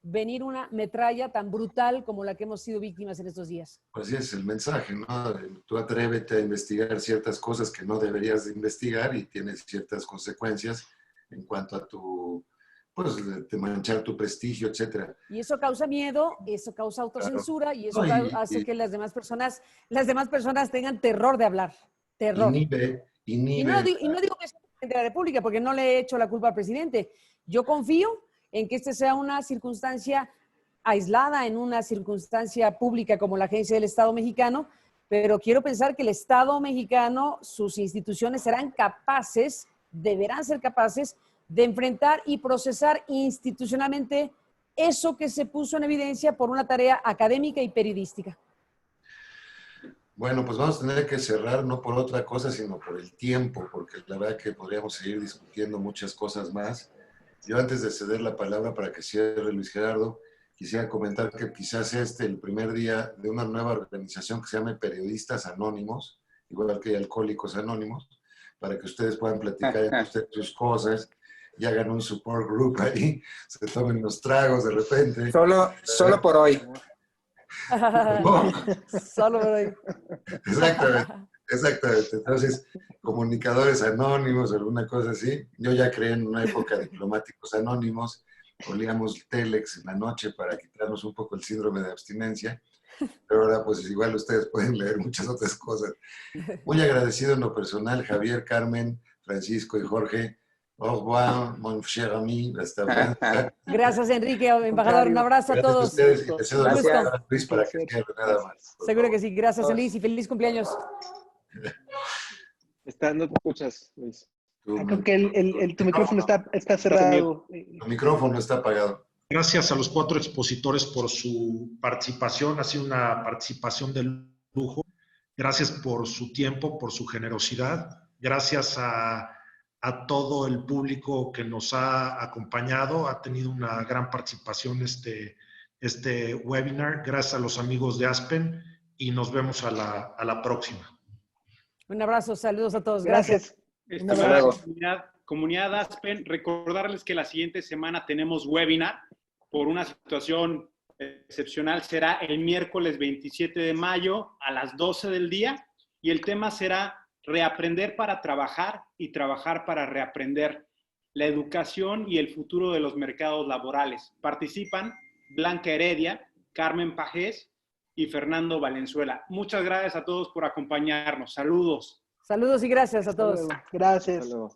venir una metralla tan brutal como la que hemos sido víctimas en estos días. Pues sí, es el mensaje, ¿no? Tú atrévete a investigar ciertas cosas que no deberías de investigar y tienes ciertas consecuencias en cuanto a tu, pues, de manchar tu prestigio, etcétera. Y eso causa miedo, eso causa autocensura, y eso hace que las demás personas tengan terror de hablar. Terror. Y no digo que sea el presidente de la República, porque no le he hecho la culpa al presidente. Yo confío en que esta sea una circunstancia aislada, en una circunstancia pública como la Agencia del Estado Mexicano, pero quiero pensar que el Estado mexicano, sus instituciones serán capaces, deberán ser capaces de enfrentar y procesar institucionalmente eso que se puso en evidencia por una tarea académica y periodística. Bueno, pues vamos a tener que cerrar, no por otra cosa, sino por el tiempo, porque la verdad que podríamos seguir discutiendo muchas cosas más. Yo antes de ceder la palabra para que cierre Luis Gerardo, quisiera comentar que quizás el primer día de una nueva organización que se llame Periodistas Anónimos, igual que Alcohólicos Anónimos, para que ustedes puedan platicar entre ustedes sus cosas y hagan un support group ahí, se tomen unos tragos de repente. Solo por hoy. No. Solo por hoy. Exactamente. Entonces, comunicadores anónimos, alguna cosa así. Yo ya creé en una época diplomáticos anónimos, olíamos Telex en la noche para quitarnos un poco el síndrome de abstinencia, pero ahora pues igual ustedes pueden leer muchas otras cosas. Muy agradecido en lo personal, Javier, Carmen, Francisco y Jorge. Au revoir, mon cher ami. Gracias, Enrique, embajador. Un abrazo a todos. Gracias a ustedes. Y gracias a Luis para que cierre nada más. Seguro que sí. Gracias, Luis, y feliz cumpleaños. No te escuchas, Luis. Creo que tu micrófono está cerrado. Tu micrófono está apagado. Gracias a los 4 expositores por su participación. Ha sido una participación de lujo. Gracias por su tiempo, por su generosidad. Gracias a todo el público que nos ha acompañado. Ha tenido una gran participación este webinar. Gracias a los amigos de Aspen y nos vemos a la próxima. Un abrazo, saludos a todos. Gracias. Comunidad Aspen, recordarles que la siguiente semana tenemos webinar por una situación excepcional. Será el miércoles 27 de mayo a las 12 del día y el tema será reaprender para trabajar y trabajar para reaprender, la educación y el futuro de los mercados laborales. Participan Blanca Heredia, Carmen Pajés y Fernando Valenzuela. Muchas gracias a todos por acompañarnos. Saludos. Saludos y gracias a todos. Gracias. Hasta luego.